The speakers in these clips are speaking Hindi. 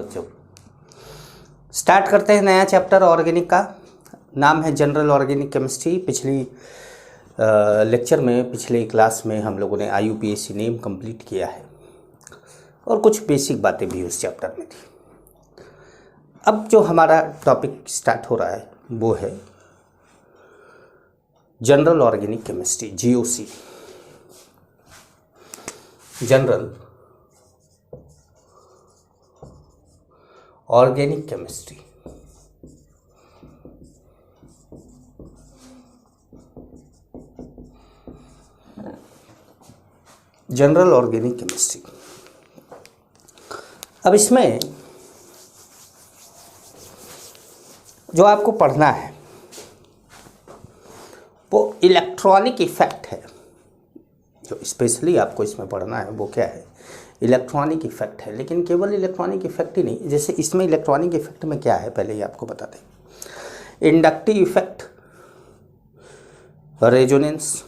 बच्चों, स्टार्ट करते हैं नया चैप्टर ऑर्गेनिक का। नाम है जनरल ऑर्गेनिक केमिस्ट्री। पिछली लेक्चर में, पिछले क्लास में हम लोगों ने IUPAC नेम कंप्लीट किया है और कुछ बेसिक बातें भी उस चैप्टर में थी। अब जो हमारा टॉपिक स्टार्ट हो रहा है वो है general organic chemistry, GOC, general organic chemistry. General organic chemistry. अब इसमें जो आपको पढ़ना है वो इलेक्ट्रॉनिक इफेक्ट है। जो स्पेशली आपको इसमें पढ़ना है वो क्या है? इलेक्ट्रॉनिक इफेक्ट है। लेकिन केवल इलेक्ट्रॉनिक इफेक्ट ही नहीं, जैसे इसमें इलेक्ट्रॉनिक इफेक्ट में क्या है पहले ही आपको बता दें। इंडक्टिव इफेक्ट, रेजोनेंस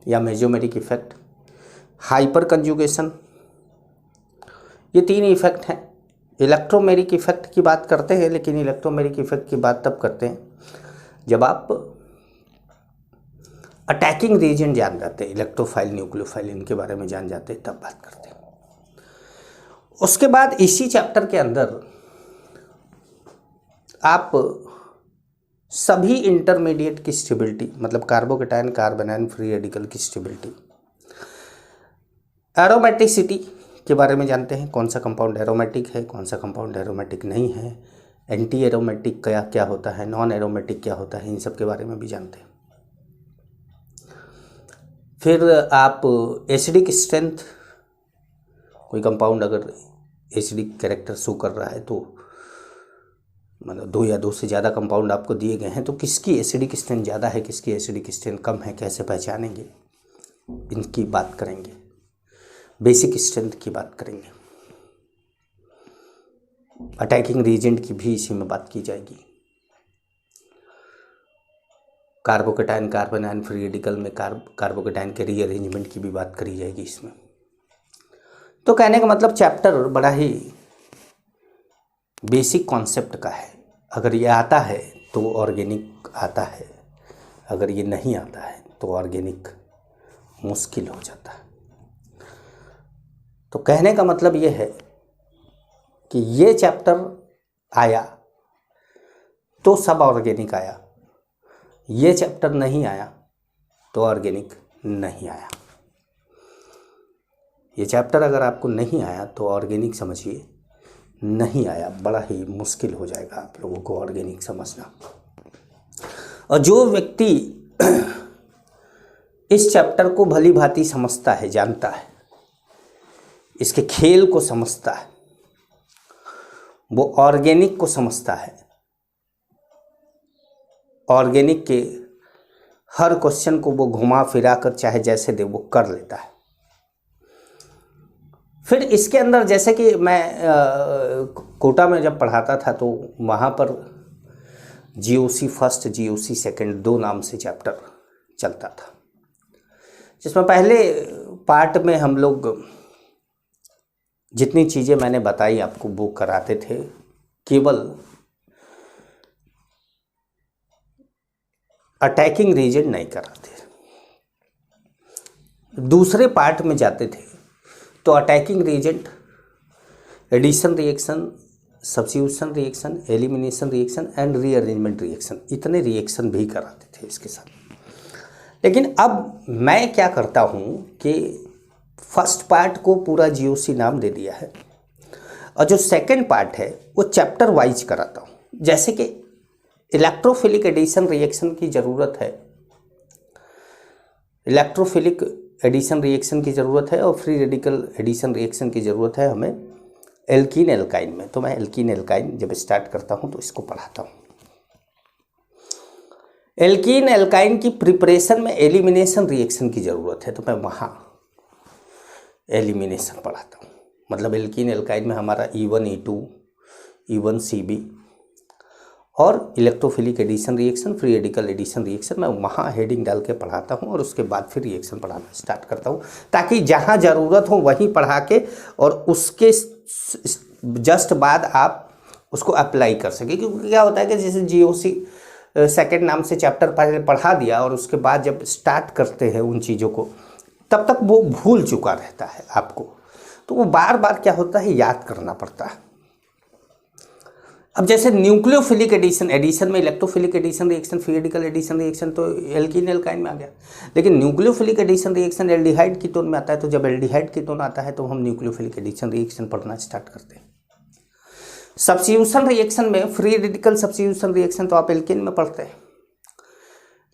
या मेसोमेरिक इफेक्ट, हाइपर कंजुगेशन, ये तीन इफेक्ट हैं। इलेक्ट्रोमेरिक इफेक्ट की बात करते हैं, लेकिन इलेक्ट्रोमेरिक इफेक्ट की बात तब करते हैं जब आप अटैकिंग रीजन जान जाते हैं, इलेक्ट्रोफाइल, न्यूक्लियोफाइल, इनके बारे में जान जाते हैं, तब बात करते हैं। उसके बाद इसी चैप्टर के अंदर आप सभी इंटरमीडिएट की स्टेबिलिटी, मतलब कार्बोकेटायन, कार्बोनाइन, फ्री रेडिकल की स्टेबिलिटी, एरोमेटिसिटी के बारे में जानते हैं। कौन सा कंपाउंड एरोमेटिक है, कौन सा कंपाउंड एरोमेटिक नहीं है, एंटी एरोमेटिक क्या होता है, नॉन एरोमेटिक क्या होता है, इन सब के बारे में भी जानते हैं। फिर आप एसिडिक स्ट्रेंथ, कोई कंपाउंड अगर एसिडिक कैरेक्टर शो कर रहा है तो मतलब 2 या 2 से ज़्यादा कंपाउंड आपको दिए गए हैं तो किसकी एसिडिक स्ट्रेंथ ज़्यादा है, किसकी एसिडिक स्ट्रेंथ कम है, कैसे पहचानेंगे, इनकी बात करेंगे। बेसिक स्ट्रेंथ की बात करेंगे। अटैकिंग रीजेंट की भी इसी में बात की जाएगी। कार्बोकेटायन, कार्बोनाइन, फ्री रेडिकल में कार्बोकेटायन के रीअरेंजमेंट की भी बात करी जाएगी इसमें। तो कहने का मतलब चैप्टर बड़ा ही बेसिक कॉन्सेप्ट का है। अगर ये आता है तो ऑर्गेनिक आता है, अगर ये नहीं आता है तो ऑर्गेनिक मुश्किल हो जाता है। तो कहने का मतलब ये है कि ये चैप्टर आया तो सब ऑर्गेनिक आया, ये चैप्टर नहीं आया तो ऑर्गेनिक नहीं आया। ये चैप्टर अगर आपको नहीं आया तो ऑर्गेनिक समझिए नहीं आया, बड़ा ही मुश्किल हो जाएगा आप लोगों को ऑर्गेनिक समझना। और जो व्यक्ति इस चैप्टर को भली भांति समझता है, जानता है, इसके खेल को समझता है, वो ऑर्गेनिक को समझता है, ऑर्गेनिक के हर क्वेश्चन को वो घुमा फिरा कर चाहे जैसे दे वो कर लेता है। फिर इसके अंदर जैसे कि मैं कोटा में जब पढ़ाता था तो वहाँ पर GOC फर्स्ट, GOC सेकंड, 2 नाम से चैप्टर चलता था, जिसमें पहले पार्ट में हम लोग जितनी चीज़ें मैंने बताई आपको वो कराते थे, केवल अटैकिंग रीजन नहीं कराते। दूसरे पार्ट में जाते थे तो attacking reagent, addition reaction, substitution reaction, elimination reaction and rearrangement reaction, इतने रिएक्शन भी कराते थे इसके साथ। लेकिन अब मैं क्या करता हूँ कि फर्स्ट पार्ट को पूरा GOC नाम दे दिया है और जो सेकंड पार्ट है वो चैप्टर वाइज कराता हूँ। जैसे कि इलेक्ट्रोफिलिक एडिशन रिएक्शन की ज़रूरत है, इलेक्ट्रोफिलिक एडिशन रिएक्शन की ज़रूरत है और फ्री रेडिकल एडिशन रिएक्शन की ज़रूरत है हमें एल्कीन एल्काइन में। तो मैं एल्कीन एल्काइन जब स्टार्ट करता हूँ तो इसको पढ़ाता हूँ। एल्कीन एल्काइन की प्रिपरेशन में एलिमिनेशन रिएक्शन की ज़रूरत है तो मैं वहाँ एलिमिनेशन पढ़ाता हूँ। मतलब एल्कीन एल्काइन में हमारा E1, E2, E1, CB और electrophilic addition reaction, free radical addition reaction मैं वहाँ हेडिंग डाल के पढ़ाता हूँ और उसके बाद फिर रिएक्शन पढ़ाना स्टार्ट करता हूँ, ताकि जहाँ ज़रूरत हो वहीं पढ़ा के और उसके जस्ट बाद आप उसको अप्लाई कर सके। क्योंकि क्या होता है कि जैसे जीओसी सेकेंड नाम से चैप्टर पहले पढ़ा दिया और उसके बाद जब स्टार्ट करते हैं उन चीज़ों को, तब तक वो भूल चुका रहता है आपको, तो वो बार बार क्या होता है, याद करना पड़ता है। अब जैसे न्यूक्लियोफिलिक एडिशन में electrophilic addition reaction, periodical addition reaction तो एल्कीन एल्काइन में आ गया, लेकिन nucleophilic addition reaction aldehyde ketone में आता है। तो जब एल्डिहाइड कीटोन आता है तो हम न्यूक्लियोफिलिक एडिशन रिएक्शन पढ़ना स्टार्ट करते हैं। सब्स्टिट्यूशन रिएक्शन में फ्री रेडिकल सब्स्टिट्यूशन रिएक्शन तो आप एल्कीन में पढ़ते हैं,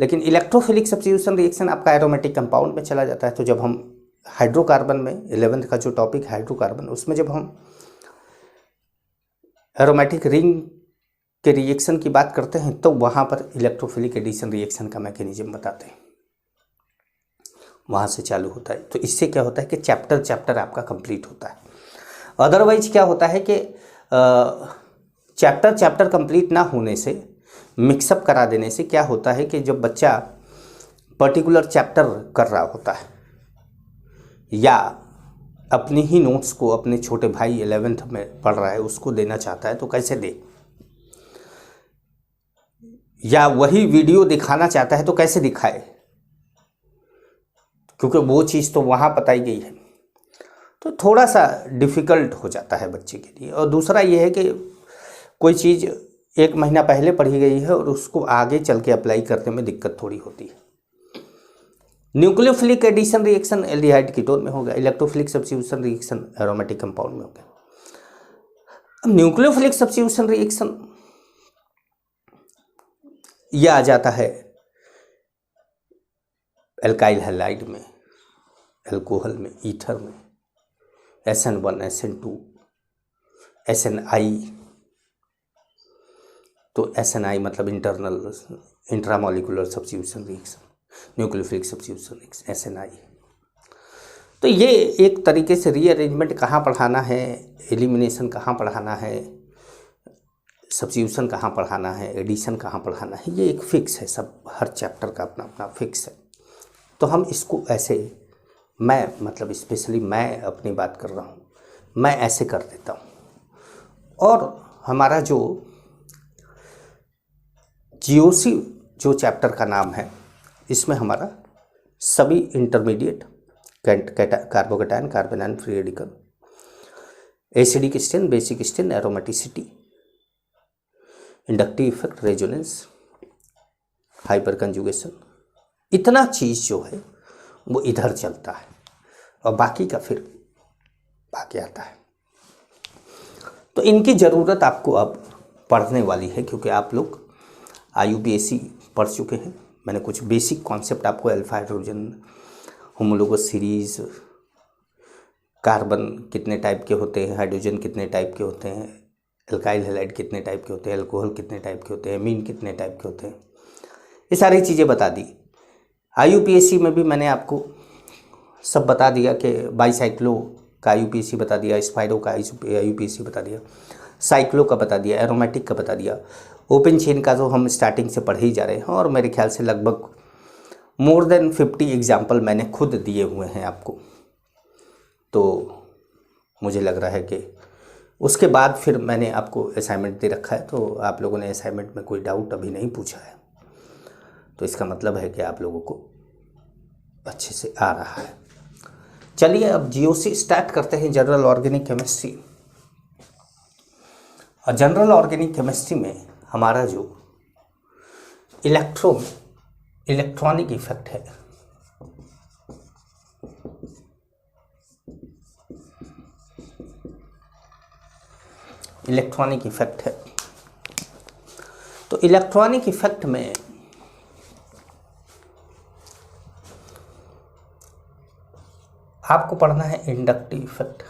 लेकिन इलेक्ट्रोफिलिक सब्स्टिट्यूशन रिएक्शन आपका एरोमेटिक कंपाउंड में चला जाता है। तो जब हम हाइड्रोकार्बन में 11th का जो टॉपिक हाइड्रोकार्बन, उसमें जब हम एरोमेटिक रिंग के रिएक्शन की बात करते हैं तो वहाँ पर इलेक्ट्रोफिलिक एडिशन रिएक्शन का मैकेनिज्म बताते हैं, वहाँ से चालू होता है। तो इससे क्या होता है कि चैप्टर आपका कंप्लीट होता है। अदरवाइज क्या होता है कि चैप्टर कंप्लीट ना होने से, मिक्सअप करा देने से क्या होता है कि जब बच्चा पर्टिकुलर चैप्टर कर रहा होता है या अपनी ही नोट्स को अपने छोटे भाई 11th में पढ़ रहा है उसको देना चाहता है तो कैसे दे, या वही वीडियो दिखाना चाहता है तो कैसे दिखाए, क्योंकि वो चीज़ तो वहाँ बताई गई है। तो थोड़ा सा डिफ़िकल्ट हो जाता है बच्चे के लिए। और दूसरा ये है कि कोई चीज़ 1 महीना पहले पढ़ी गई है और उसको आगे चल के अप्लाई करने में दिक्कत थोड़ी होती है। Nucleophilic addition reaction aldehyde ketone में हो गया, electrophilic substitution reaction aromatic compound में हो गया। अब न्यूक्लियोफिलिक सब्स्टिट्यूशन रिएक्शन यह आ जाता है एल्काइल हैलाइड में, एल्कोहल में, ईथर में, SN1 SN2 SNI। तो SNI मतलब intramolecular substitution reaction, nucleophilic substitution reaction SNI। तो ये एक तरीके से रीअरेंजमेंट कहाँ पढ़ाना है, एलिमिनेशन कहाँ पढ़ाना है, सब्स्टिट्यूशन कहाँ पढ़ाना है, एडिशन कहाँ पढ़ाना है, ये एक फिक्स है। सब हर चैप्टर का अपना अपना फिक्स है। तो हम इसको ऐसे, मैं मतलब स्पेशली मैं अपनी बात कर रहा हूँ, मैं ऐसे कर देता हूँ। और हमारा जो जीओसी जो चैप्टर का नाम है, इसमें हमारा सभी intermediate carbocation, carbanion, free radical, acidic strength, basic strength, aromaticity, inductive effect, resonance, hyperconjugation, इतना चीज़ जो है वो इधर चलता है और बाकी का फिर बाकी आता है। तो इनकी ज़रूरत आपको अब पढ़ने वाली है, क्योंकि आप लोग IUPAC पढ़ चुके हैं। मैंने कुछ बेसिक कॉन्सेप्ट आपको alpha hydrogen, homologous series, carbon कितने टाइप के होते हैं, हाइड्रोजन कितने टाइप के होते हैं, एल्काइल हैलाइड कितने टाइप के होते हैं, अल्कोहल कितने टाइप के होते हैं, एमीन कितने टाइप के होते हैं, ये सारी चीज़ें बता दी। IUPAC में भी मैंने आपको सब बता दिया कि बाईसाइक्लो का IUPAC बता दिया, स्पाइरो का IUPAC बता दिया, साइक्लो का बता दिया, एरोमेटिक का बता दिया, ओपन चेन का तो हम स्टार्टिंग से पढ़ ही जा रहे हैं। और मेरे ख्याल से लगभग मोर देन 50 एग्जाम्पल मैंने खुद दिए हुए हैं आपको। तो मुझे लग रहा है कि उसके बाद फिर मैंने आपको असाइनमेंट दे रखा है, तो आप लोगों ने असाइनमेंट में कोई डाउट अभी नहीं पूछा है, तो इसका मतलब है कि आप लोगों को अच्छे से आ रहा है। चलिए अब GOC स्टार्ट करते हैं, जनरल ऑर्गेनिक केमिस्ट्री। और जनरल ऑर्गेनिक केमिस्ट्री में हमारा जो इलेक्ट्रॉनिक इफेक्ट है, इलेक्ट्रॉनिक इफेक्ट है, तो इलेक्ट्रॉनिक इफेक्ट में आपको पढ़ना है inductive effect,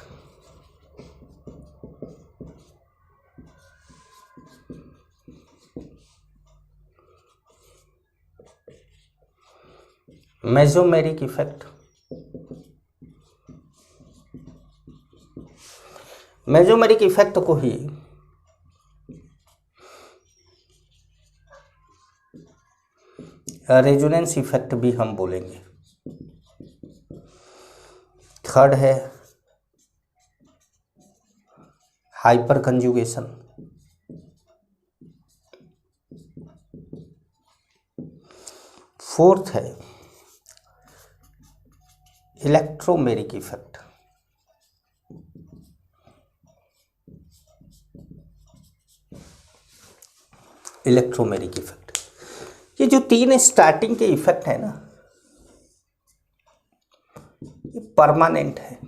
mesomeric effect, mesomeric effect को ही रेजोनेंस इफेक्ट भी हम बोलेंगे। थर्ड है हाइपर कंजुगेशन, फोर्थ है इलेक्ट्रोमेरिक इफेक्ट, इलेक्ट्रोमेरिक इफेक्ट। ये जो तीन स्टार्टिंग के इफेक्ट है ना, ये परमानेंट है।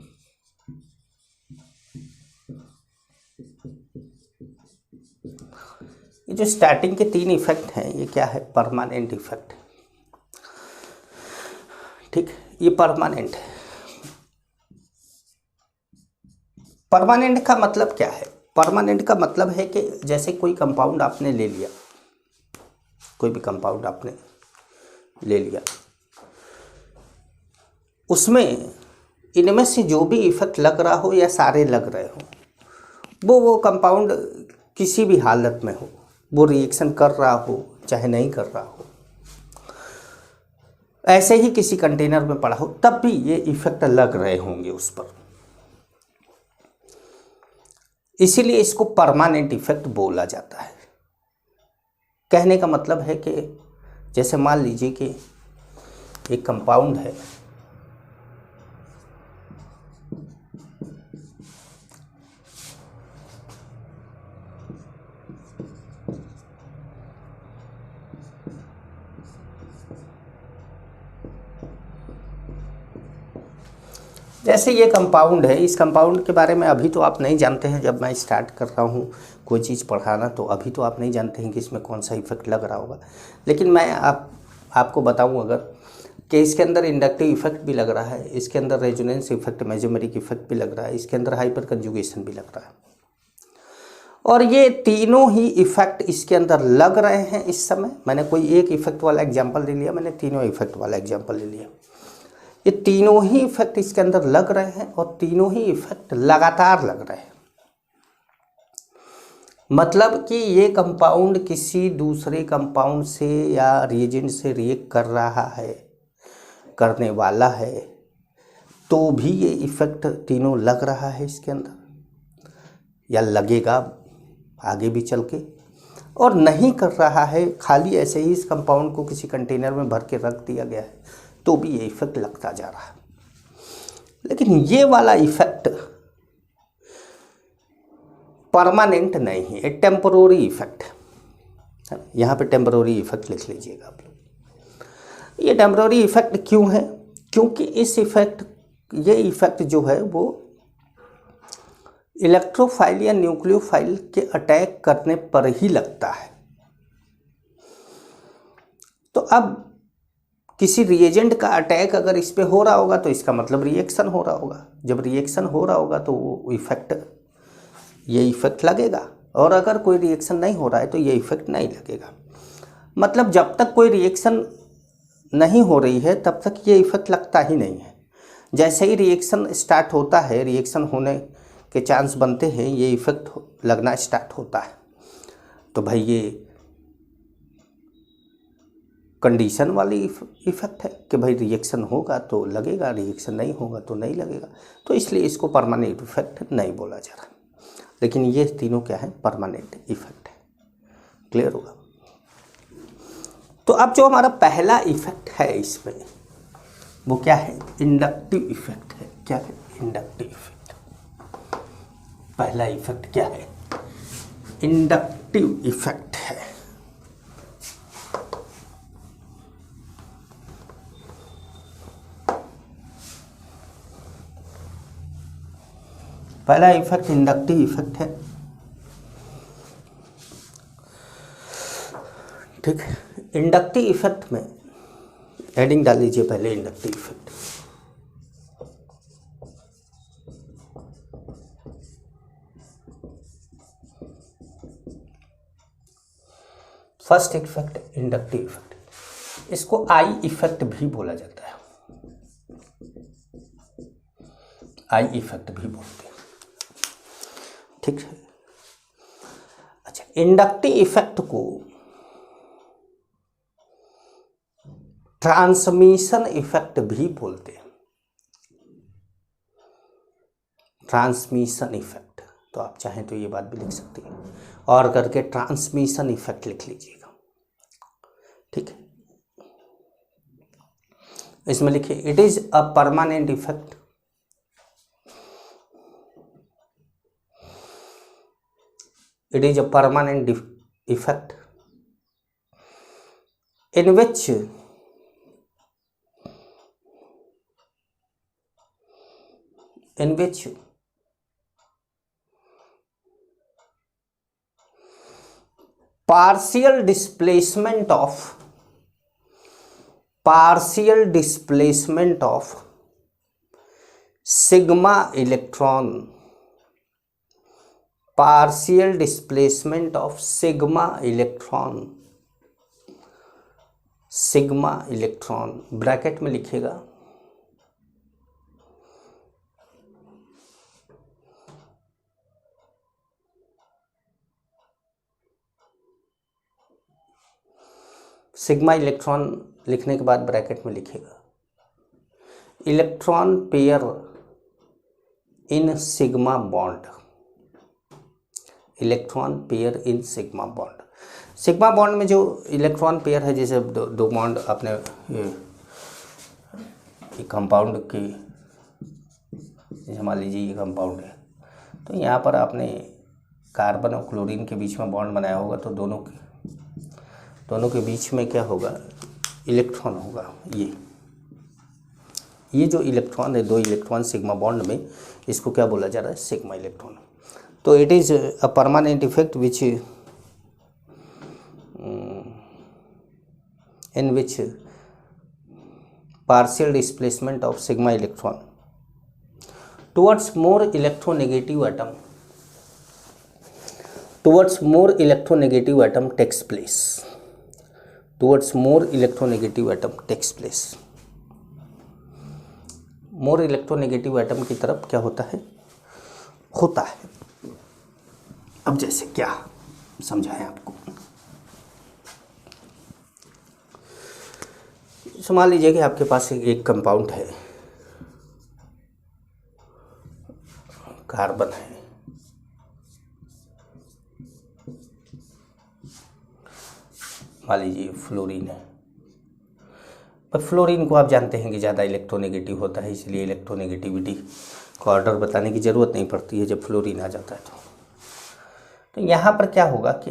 ये जो स्टार्टिंग के तीन इफेक्ट हैं ये क्या है, परमानेंट इफेक्ट। ठीक, ये परमानेंट है। परमानेंट का मतलब क्या है, परमानेंट का मतलब है कि जैसे कोई कंपाउंड आपने ले लिया, कोई भी कंपाउंड आपने ले लिया, उसमें इनमें से जो भी इफेक्ट लग रहा हो या सारे लग रहे हो, वो कंपाउंड किसी भी हालत में हो, वो रिएक्शन कर रहा हो चाहे नहीं कर रहा हो, ऐसे ही किसी कंटेनर में पड़ा हो, तब भी ये इफेक्ट लग रहे होंगे उस पर। इसीलिए इसको परमानेंट इफेक्ट बोला जाता है। कहने का मतलब है कि जैसे मान लीजिए कि एक कंपाउंड है, जैसे ये कंपाउंड है, इस कंपाउंड के बारे में अभी तो आप नहीं जानते हैं। जब मैं स्टार्ट कर रहा हूँ कोई चीज़ पढ़ाना, तो अभी तो आप नहीं जानते हैं कि इसमें कौन सा इफेक्ट लग रहा होगा। लेकिन मैं आपको बताऊँ अगर, कि इसके अंदर इंडक्टिव इफेक्ट भी लग रहा है, इसके अंदर रेजोनेंस इफेक्ट, मेसोमेरिक इफेक्ट भी लग रहा है, इसके अंदर हाइपर कंजुगेशन भी लग रहा है, और ये तीनों ही इफेक्ट इसके अंदर लग रहे हैं इस समय। मैंने कोई एक इफेक्ट वाला एग्जाम्पल ले लिया, मैंने तीनों इफेक्ट वाला एग्जाम्पल ले लिया। ये तीनों ही इफेक्ट इसके अंदर लग रहे हैं और तीनों ही इफेक्ट लगातार लग रहे हैं। मतलब कि ये कंपाउंड किसी दूसरे कंपाउंड से या रिएजेंट से रिएक्ट कर रहा है, करने वाला है, तो भी ये इफेक्ट तीनों लग रहा है इसके अंदर, या लगेगा आगे भी चल के। और नहीं कर रहा है, खाली ऐसे ही इस कंपाउंड को किसी कंटेनर में भर के रख दिया गया है, तो भी ये इफेक्ट लगता जा रहा है। लेकिन ये वाला इफेक्ट परमानेंट नहीं है, ये टेम्परोरी इफेक्ट है। यहाँ पे टेम्परोरी इफेक्ट लिख लीजिएगा आप लोग। ये टेम्परोरी इफेक्ट क्यों है? क्योंकि ये इफेक्ट जो है वो इलेक्ट्रोफाइल या न्यूक्लियोफाइल के अटैक करने पर ही लगता है। तो अब किसी रिएजेंट का अटैक अगर इस पे हो रहा होगा तो इसका मतलब रिएक्शन हो रहा होगा। जब रिएक्शन हो रहा होगा तो वो ये इफेक्ट लगेगा, और अगर कोई रिएक्शन नहीं हो रहा है तो ये इफेक्ट नहीं लगेगा। मतलब जब तक कोई रिएक्शन नहीं हो रही है तब तक ये इफेक्ट लगता ही नहीं है। जैसे ही रिएक्शन स्टार्ट होता है, रिएक्शन होने के चांस बनते हैं, ये इफेक्ट लगना स्टार्ट होता है। तो भाई ये कंडीशन वाली इफेक्ट है कि भाई रिएक्शन होगा तो लगेगा, रिएक्शन नहीं होगा तो नहीं लगेगा। तो इसलिए इसको परमानेंट इफेक्ट नहीं बोला जा रहा। लेकिन ये तीनों क्या है, परमानेंट इफेक्ट है। क्लियर होगा? तो अब जो हमारा पहला इफेक्ट है इसमें, वो क्या है, इंडक्टिव इफेक्ट है। क्या है? Inductive effect. पहला इफेक्ट क्या है? इंडक्टिव इफेक्ट है। पहला इफेक्ट इंडक्टिव इफेक्ट है। ठीक है, इंडक्टिव इफेक्ट में हेडिंग डाल लीजिए पहले, inductive effect. First effect inductive effect, इसको आई इफेक्ट भी बोला जाता है, आई इफेक्ट भी बोलते हैं। ठीक है। अच्छा, इंडक्टिव इफेक्ट को ट्रांसमिशन इफेक्ट भी बोलते हैं। ट्रांसमिशन इफेक्ट, तो आप चाहें तो ये बात भी लिख सकते हैं, और करके ट्रांसमिशन इफेक्ट लिख लीजिएगा, ठीक है। इसमें लिखिए it is a permanent effect, it is a permanent effect in which partial displacement of sigma electron, partial displacement of sigma electron bracket में लिखिएगा, सिग्मा इलेक्ट्रॉन लिखने के बाद ब्रैकेट में लिखिएगा electron pair in sigma bond, electron pair in sigma bond. Sigma bond में जो इलेक्ट्रॉन पेयर है, जैसे दो बॉन्ड आपने ये कंपाउंड की, जैसे मान लीजिए ये कंपाउंड है, तो यहाँ पर आपने कार्बन और क्लोरीन के बीच में बॉन्ड बनाया होगा, तो दोनों के बीच में क्या होगा, इलेक्ट्रॉन होगा। ये जो इलेक्ट्रॉन है, दो इलेक्ट्रॉन सिग्मा बॉन्ड में, इसको क्या बोला जा रहा है, सिग्मा इलेक्ट्रॉन। तो it is a permanent effect which in which partial displacement of sigma electron towards more electronegative atom takes place, more electronegative atom की तरफ क्या होता है। अब जैसे क्या समझाएं आपको, मान लीजिए कि आपके पास एक कंपाउंड है, कार्बन है, मान लीजिए फ्लोरीन है। पर फ्लोरीन को आप जानते हैं कि ज़्यादा इलेक्ट्रोनेगेटिव होता है, इसलिए इलेक्ट्रोनेगेटिविटी को ऑर्डर बताने की ज़रूरत नहीं पड़ती है जब फ्लोरीन आ जाता है। तो यहाँ पर क्या होगा कि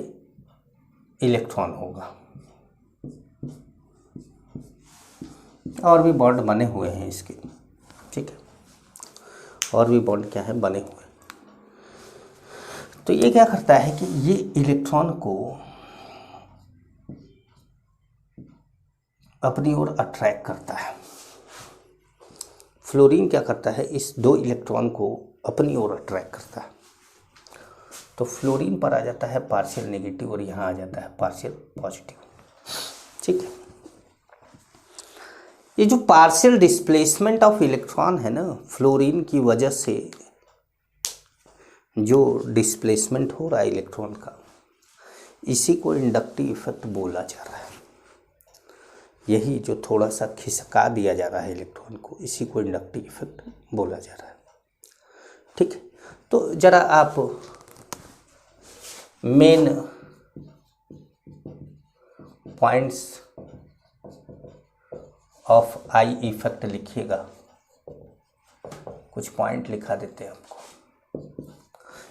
इलेक्ट्रॉन होगा, और भी बॉन्ड बने हुए हैं इसके, ठीक है, और भी बॉन्ड क्या है, बने हुए। तो ये क्या करता है कि ये इलेक्ट्रॉन को अपनी ओर अट्रैक्ट करता है। फ्लोरीन क्या करता है, इस दो इलेक्ट्रॉन को अपनी ओर अट्रैक्ट करता है। तो फ्लोरीन पर आ जाता है पार्शियल नेगेटिव और यहाँ आ जाता है पार्शियल पॉजिटिव, ठीक है। ये जो पार्शियल डिस्प्लेसमेंट ऑफ इलेक्ट्रॉन है ना, फ्लोरीन की वजह से जो डिस्प्लेसमेंट हो रहा है इलेक्ट्रॉन का, इसी को इंडक्टिव इफेक्ट बोला जा रहा है। यही जो थोड़ा सा खिसका दिया जा रहा है इलेक्ट्रॉन को, इसी को इंडक्टिव इफेक्ट बोला जा रहा है, ठीक है। तो जरा आप main points of I effect लिखिएगा, कुछ पॉइंट लिखा देते हैं आपको,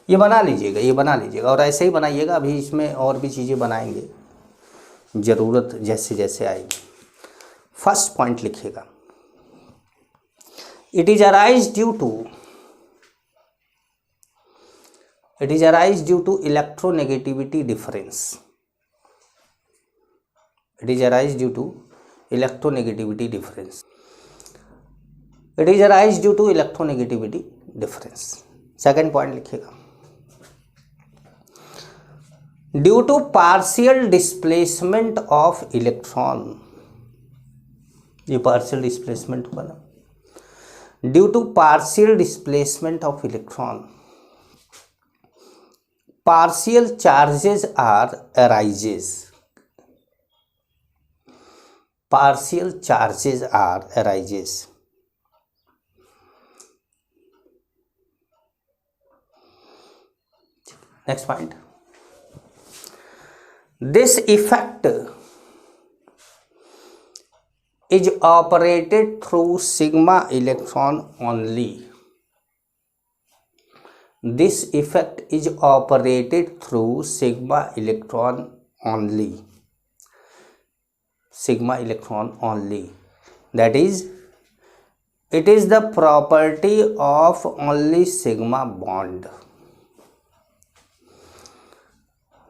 ये बना लीजिएगा और ऐसे ही बनाइएगा। अभी इसमें और भी चीज़ें बनाएंगे, ज़रूरत जैसे जैसे आएगी। फर्स्ट पॉइंट लिखिएगा, it is arise due to electronegativity difference. It is arise due to electronegativity difference. Second point लिखिएगा, due to partial displacement of electron. ये पार्शियल डिस्प्लेसमेंट हुआ ना, due to partial displacement of electron, partial charges are arises. Partial charges are arises. Next point, this effect is operated through sigma electron only. This effect is operated through sigma electron only. Sigma electron only. That is, it is the property of only sigma bond.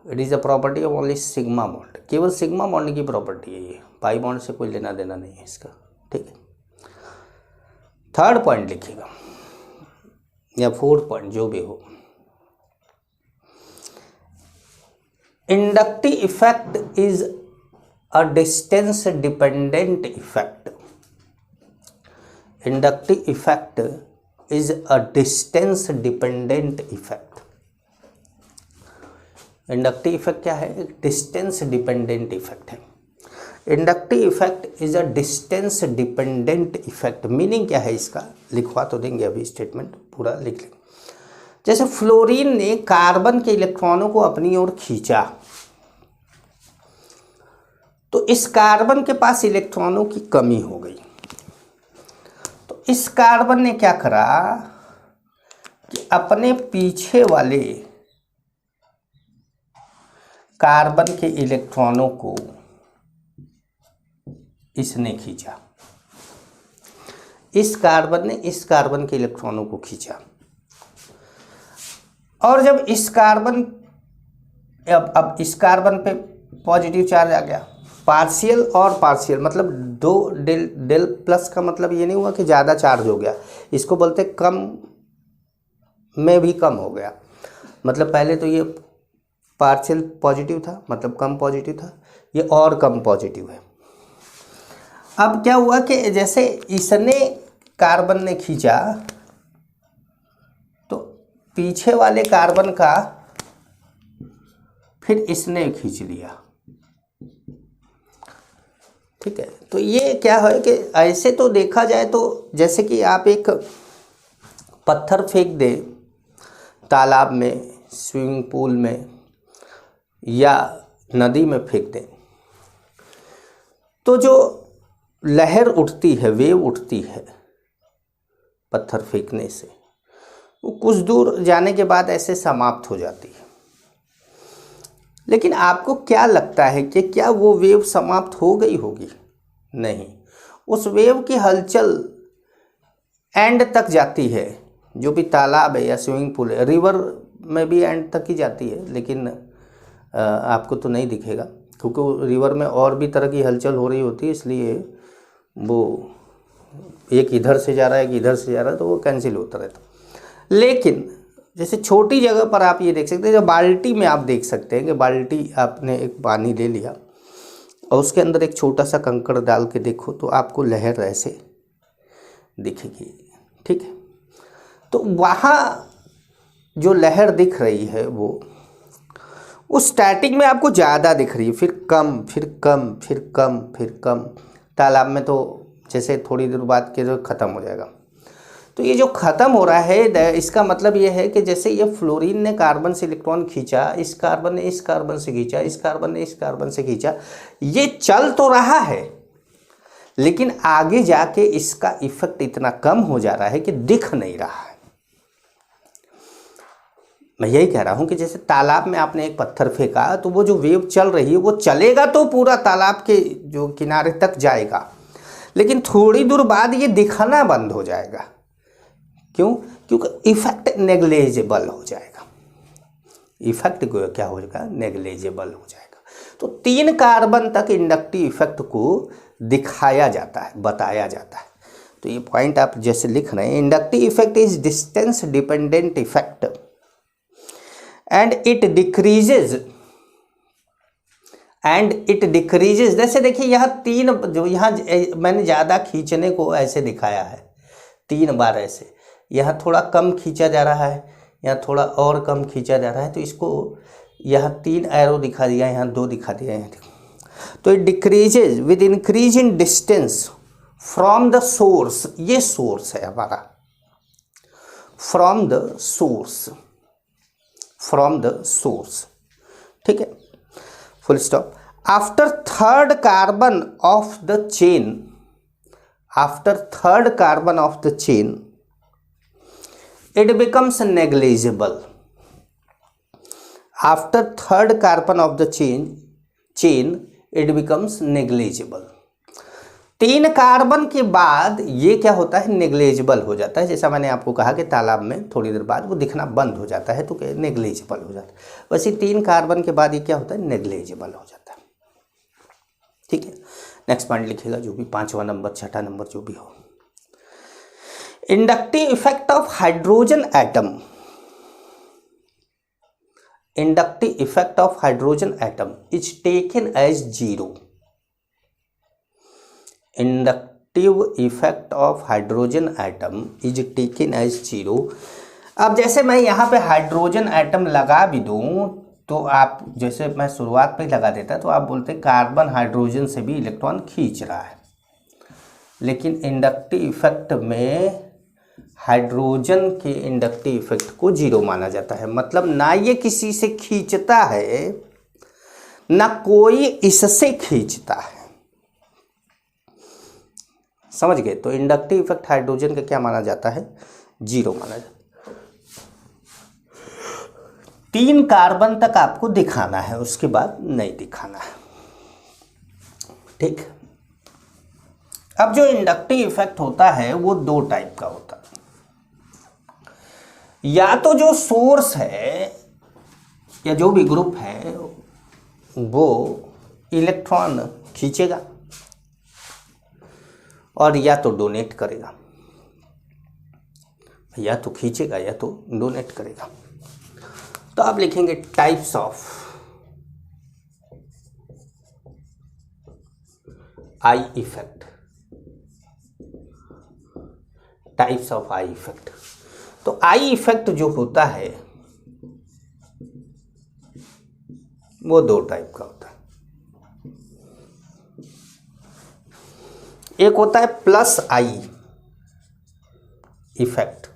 It is the property of only sigma bond. केवल सिग्मा बॉन्ड की प्रॉपर्टी है ये, पाई बॉन्ड से कोई लेना देना नहीं है इसका, ठीक है। थर्ड पॉइंट लिखिएगा या फोर्थ पॉइंट जो भी हो, inductive effect is a distance dependent effect. Inductive effect is a distance dependent effect. Inductive effect क्या है? एक डिस्टेंस डिपेंडेंट इफेक्ट है। Inductive effect is a distance dependent effect. Meaning क्या है इसका? लिखवा तो देंगे अभी, स्टेटमेंट पूरा लिख लेंगे। जैसे फ्लोरीन ने कार्बन के इलेक्ट्रॉनों को अपनी ओर खींचा, तो इस कार्बन के पास इलेक्ट्रॉनों की कमी हो गई, तो इस कार्बन ने क्या करा कि अपने पीछे वाले कार्बन के इलेक्ट्रॉनों को इसने खींचा। इस कार्बन ने इस कार्बन के इलेक्ट्रॉनों को खींचा, और जब इस कार्बन अब इस कार्बन पे पॉजिटिव चार्ज आ गया, पार्शियल और पार्शियल मतलब दो डेल डेल प्लस का मतलब ये नहीं हुआ कि ज़्यादा चार्ज हो गया, इसको बोलते कम में भी कम हो गया। मतलब पहले तो ये पार्शियल पॉजिटिव था, मतलब कम पॉजिटिव था, ये और कम पॉजिटिव है। अब क्या हुआ कि जैसे इसने कार्बन ने खींचा, तो पीछे वाले कार्बन का फिर इसने खींच लिया, ठीक है। तो ये क्या है कि ऐसे तो देखा जाए तो जैसे कि आप एक पत्थर फेंक दे तालाब में, स्विमिंग पूल में या नदी में फेंक दें, तो जो लहर उठती है, वेव उठती है पत्थर फेंकने से, वो कुछ दूर जाने के बाद ऐसे समाप्त हो जाती है। लेकिन आपको क्या लगता है कि क्या वो वेव समाप्त हो गई होगी? नहीं, उस वेव की हलचल एंड तक जाती है। जो भी तालाब है या स्विमिंग पूल है, रिवर में भी एंड तक ही जाती है, लेकिन आपको तो नहीं दिखेगा क्योंकि रिवर में और भी तरह की हलचल हो रही होती है, इसलिए वो एक इधर से जा रहा है, एक इधर से जा रहा है, तो वो कैंसिल होता रहता। लेकिन जैसे छोटी जगह पर आप ये देख सकते हैं, जब बाल्टी में आप देख सकते हैं कि बाल्टी आपने एक पानी ले लिया और उसके अंदर एक छोटा सा कंकड़ डाल के देखो तो आपको लहर ऐसे दिखेगी, ठीक है। तो वहाँ जो लहर दिख रही है वो उस स्टार्टिंग में आपको ज़्यादा दिख रही है, फिर कम, फिर कम, फिर कम, फिर कम। तालाब में तो जैसे थोड़ी देर बाद के जो ख़त्म हो जाएगा। तो ये जो ख़त्म हो रहा है, इसका मतलब ये है कि जैसे ये फ्लोरीन ने कार्बन से इलेक्ट्रॉन खींचा, इस कार्बन ने इस कार्बन से खींचा, इस कार्बन ने इस कार्बन से खींचा, ये चल तो रहा है, लेकिन आगे जाके इसका इफेक्ट इतना कम हो जा रहा है कि दिख नहीं रहा है। मैं यही कह रहा हूँ कि जैसे तालाब में आपने एक पत्थर फेंका, तो वो जो वेव चल रही है वो चलेगा तो पूरा तालाब के जो किनारे तक जाएगा, लेकिन थोड़ी दूर बाद ये दिखना बंद हो जाएगा। क्यों? क्योंकि इफेक्ट नेग्लेजेबल हो जाएगा। इफेक्ट क्या हो जाएगा? नेग्लेजेबल हो जाएगा। तो 3 कार्बन तक इंडक्टिव इफेक्ट को दिखाया जाता है, बताया जाता है। तो ये पॉइंट आप जैसे लिख रहे हैं, inductive effect is distance dependent effect and it decreases जैसे देखिए यहाँ 3 जो यहाँ मैंने ज़्यादा खींचने को ऐसे दिखाया है, 3 बार ऐसे, यहाँ थोड़ा कम खींचा जा रहा है, यहाँ थोड़ा और कम खींचा जा रहा है, तो इसको यहाँ 3 एरो दिखा दिया, यहाँ 2 दिखा दिया, यहाँ देखो। तो it decreases with increase in distance from the source. ये सोर्स है हमारा, from the source, from the source, ठीक है, full stop. After third carbon of the chain, after third carbon of the chain it becomes negligible. After third carbon of the chain it becomes negligible. 3 carbon के बाद ये क्या होता है, नेग्लिजिबल हो जाता है। जैसा मैंने आपको कहा कि तालाब में थोड़ी देर बाद वो दिखना बंद हो जाता है, तो नेग्लिजिबल हो जाता है। वैसे 3 कार्बन के बाद ये क्या होता है, नेग्लिजिबल हो जाता है, ठीक है। नेक्स्ट पॉइंट लिखिएगा, जो भी 5वां नंबर 6ठा नंबर जो भी हो। Inductive effect of hydrogen atom, inductive effect of hydrogen atom is taken as zero. Inductive effect of hydrogen atom is taken as zero. अब जैसे मैं यहाँ पे हाइड्रोजन एटम लगा भी दूँ तो आप, जैसे मैं शुरुआत में लगा देता तो आप बोलते कार्बन हाइड्रोजन से भी इलेक्ट्रॉन खींच रहा है, लेकिन इंडक्टिव इफेक्ट में हाइड्रोजन के इंडक्टिव इफेक्ट को जीरो माना जाता है। मतलब ना ये किसी से खींचता है ना कोई इससे खींचता है, समझ गए। तो इंडक्टिव इफेक्ट हाइड्रोजन का क्या माना जाता है, जीरो माना जाता है। 3 कार्बन तक आपको दिखाना है, उसके बाद नहीं दिखाना है, ठीक। अब जो इंडक्टिव इफेक्ट होता है वो 2 टाइप का होता है। या तो जो सोर्स है या जो भी ग्रुप है वो इलेक्ट्रॉन खींचेगा और या तो डोनेट करेगा, या तो खींचेगा या तो डोनेट करेगा। तो आप लिखेंगे types of I effect, types of I effect. तो आई इफेक्ट जो होता है वो 2 टाइप का होता है। एक होता है प्लस आई इफेक्ट,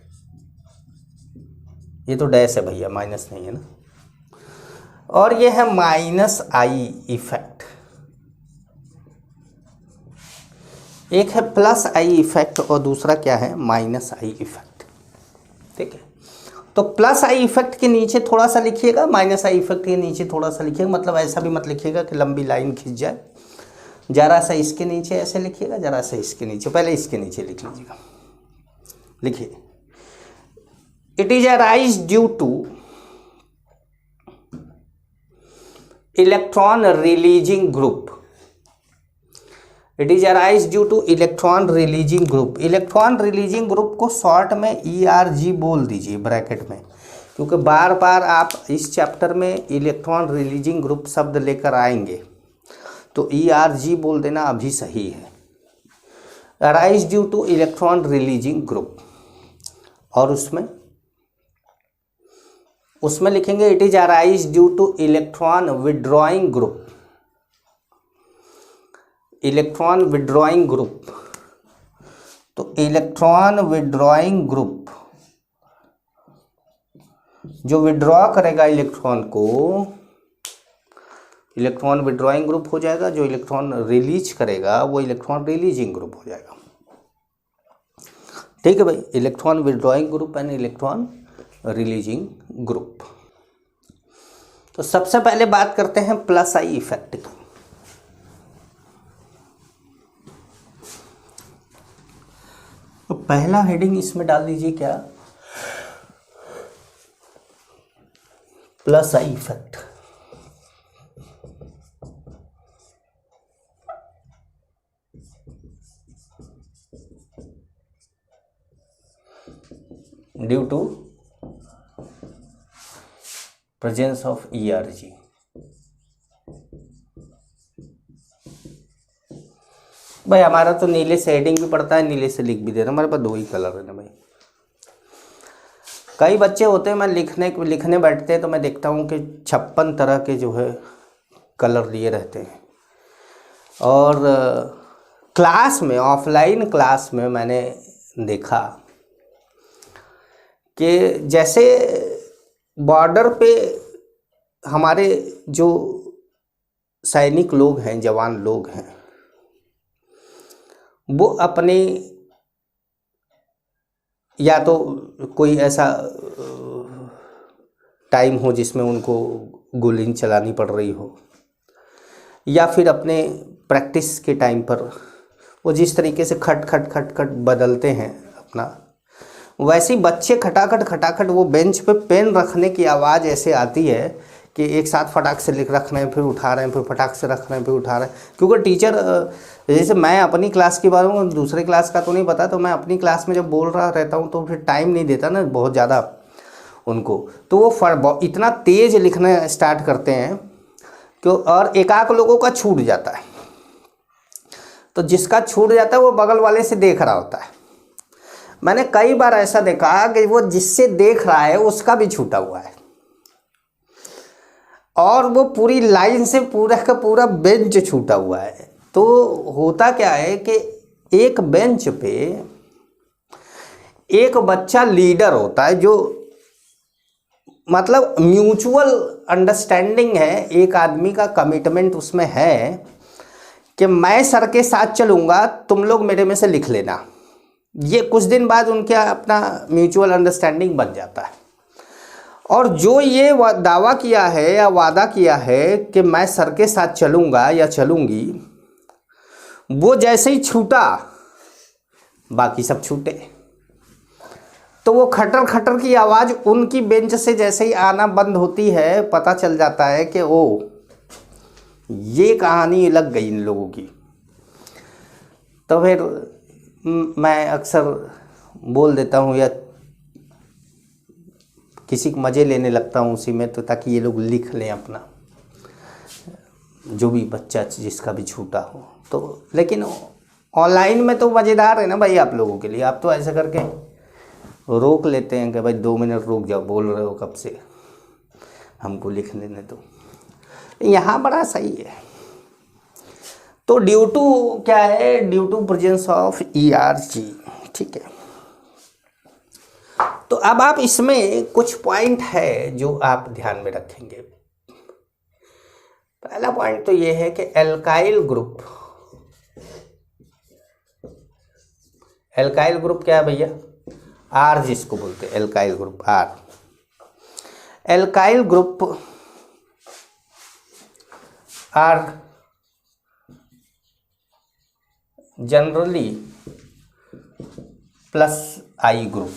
ये तो डैश है भैया, माइनस नहीं है ना, और ये है माइनस आई इफेक्ट। एक है प्लस आई इफेक्ट और दूसरा क्या है, माइनस आई इफेक्ट, ठीक है। तो प्लस आई इफेक्ट के नीचे थोड़ा सा लिखिएगा, माइनस आई इफेक्ट के नीचे थोड़ा सा लिखिएगा। मतलब ऐसा भी मत लिखिएगा कि लंबी लाइन खींच जाए, जरा सा इसके नीचे ऐसे लिखिएगा, जरा सा इसके नीचे, पहले इसके नीचे लिख लीजिएगा। लिखिए, it is arise due two electron releasing group, it is arise due two electron releasing group. Electron releasing group को शॉर्ट में ERG बोल दीजिए ब्रैकेट में, क्योंकि बार बार आप इस चैप्टर में इलेक्ट्रॉन रिलीजिंग ग्रुप शब्द लेकर आएंगे, तो ERG बोल देना अभी सही है। Arise due two electron releasing group, और उसमें लिखेंगे it is arise due two electron withdrawing group, electron withdrawing group. तो इलेक्ट्रॉन विड्रॉइंग ग्रुप जो विड्रॉ करेगा इलेक्ट्रॉन को, इलेक्ट्रॉन विड्रॉइंग ग्रुप हो जाएगा। जो इलेक्ट्रॉन रिलीज करेगा वो इलेक्ट्रॉन रिलीजिंग ग्रुप हो जाएगा, ठीक है भाई। Electron withdrawing group and electron releasing group. तो सबसे पहले बात करते हैं प्लस आई इफेक्ट की। तो पहला हेडिंग इसमें डाल दीजिए क्या, plus I effect. Due to presence of ERG। भाई हमारा तो नीले से हेडिंग भी पड़ता है, नीले से लिख भी देता है, हमारे पास 2 ही कलर है ना भाई। कई बच्चे होते हैं, मैं लिखने बैठते हैं तो मैं देखता हूँ कि 56 तरह के जो है कलर लिए रहते हैं। और क्लास में, ऑफलाइन क्लास में मैंने देखा कि जैसे बॉर्डर पे हमारे जो सैनिक लोग हैं, जवान लोग हैं, वो अपने या तो कोई ऐसा टाइम हो जिसमें उनको गोलियां चलानी पड़ रही हो, या फिर अपने प्रैक्टिस के टाइम पर वो जिस तरीके से खट खट खट खट बदलते हैं अपना, वैसे ही बच्चे खटाखट खटाखट वो बेंच पे पेन रखने की आवाज़ ऐसे आती है कि एक साथ फटाक से लिख रख रहे हैं, फिर उठा रहे हैं, फिर फटाक से रख रहे हैं, फिर उठा रहे हैं। क्योंकि टीचर, जैसे मैं अपनी क्लास की बात हूँ, दूसरे क्लास का तो नहीं पता, तो मैं अपनी क्लास में जब बोल रहा रहता हूँ तो फिर टाइम नहीं देता ना बहुत ज़्यादा उनको, तो वो इतना तेज़ लिखना स्टार्ट करते हैं कि और एकाक लोगों का छूट जाता है। तो जिसका छूट जाता है वो बगल वाले से देख रहा होता है। मैंने कई बार ऐसा देखा कि वो जिससे देख रहा है उसका भी छूटा हुआ है, और वो पूरी लाइन से पूरा का पूरा बेंच छूटा हुआ है। तो होता क्या है कि एक बेंच पे एक बच्चा लीडर होता है, जो मतलब म्यूचुअल अंडरस्टैंडिंग है, एक आदमी का कमिटमेंट उसमें है कि मैं सर के साथ चलूँगा, तुम लोग मेरे में से लिख लेना। ये कुछ दिन बाद उनके अपना म्यूचुअल अंडरस्टैंडिंग बन जाता है। और जो ये दावा किया है या वादा किया है कि मैं सर के साथ चलूँगा या चलूँगी, वो जैसे ही छूटा बाकी सब छूटे। तो वो खटर खटर की आवाज़ उनकी बेंच से जैसे ही आना बंद होती है, पता चल जाता है कि ओ, ये कहानी लग गई इन लोगों की। तो फिर मैं अक्सर बोल देता हूँ या किसी को मज़े लेने लगता हूँ उसी में, तो ताकि ये लोग लिख लें अपना, जो भी बच्चा जिसका भी छूटा हो। तो लेकिन ऑनलाइन में तो मज़ेदार है ना भाई आप लोगों के लिए, आप तो ऐसे करके रोक लेते हैं कि भाई 2 मिनट रुक जाओ, बोल रहे हो कब से, हमको लिख लेने दो। यहाँ बड़ा सही है। तो ड्यू टू क्या है, due to presence of ERG, ठीक है। तो अब आप इसमें कुछ पॉइंट है जो आप ध्यान में रखेंगे। पहला पॉइंट तो ये है कि एल्काइल ग्रुप, एल्काइल ग्रुप क्या है भैया, R जिसको बोलते हैं alkyl group, R। Alkyl group are generally +I group.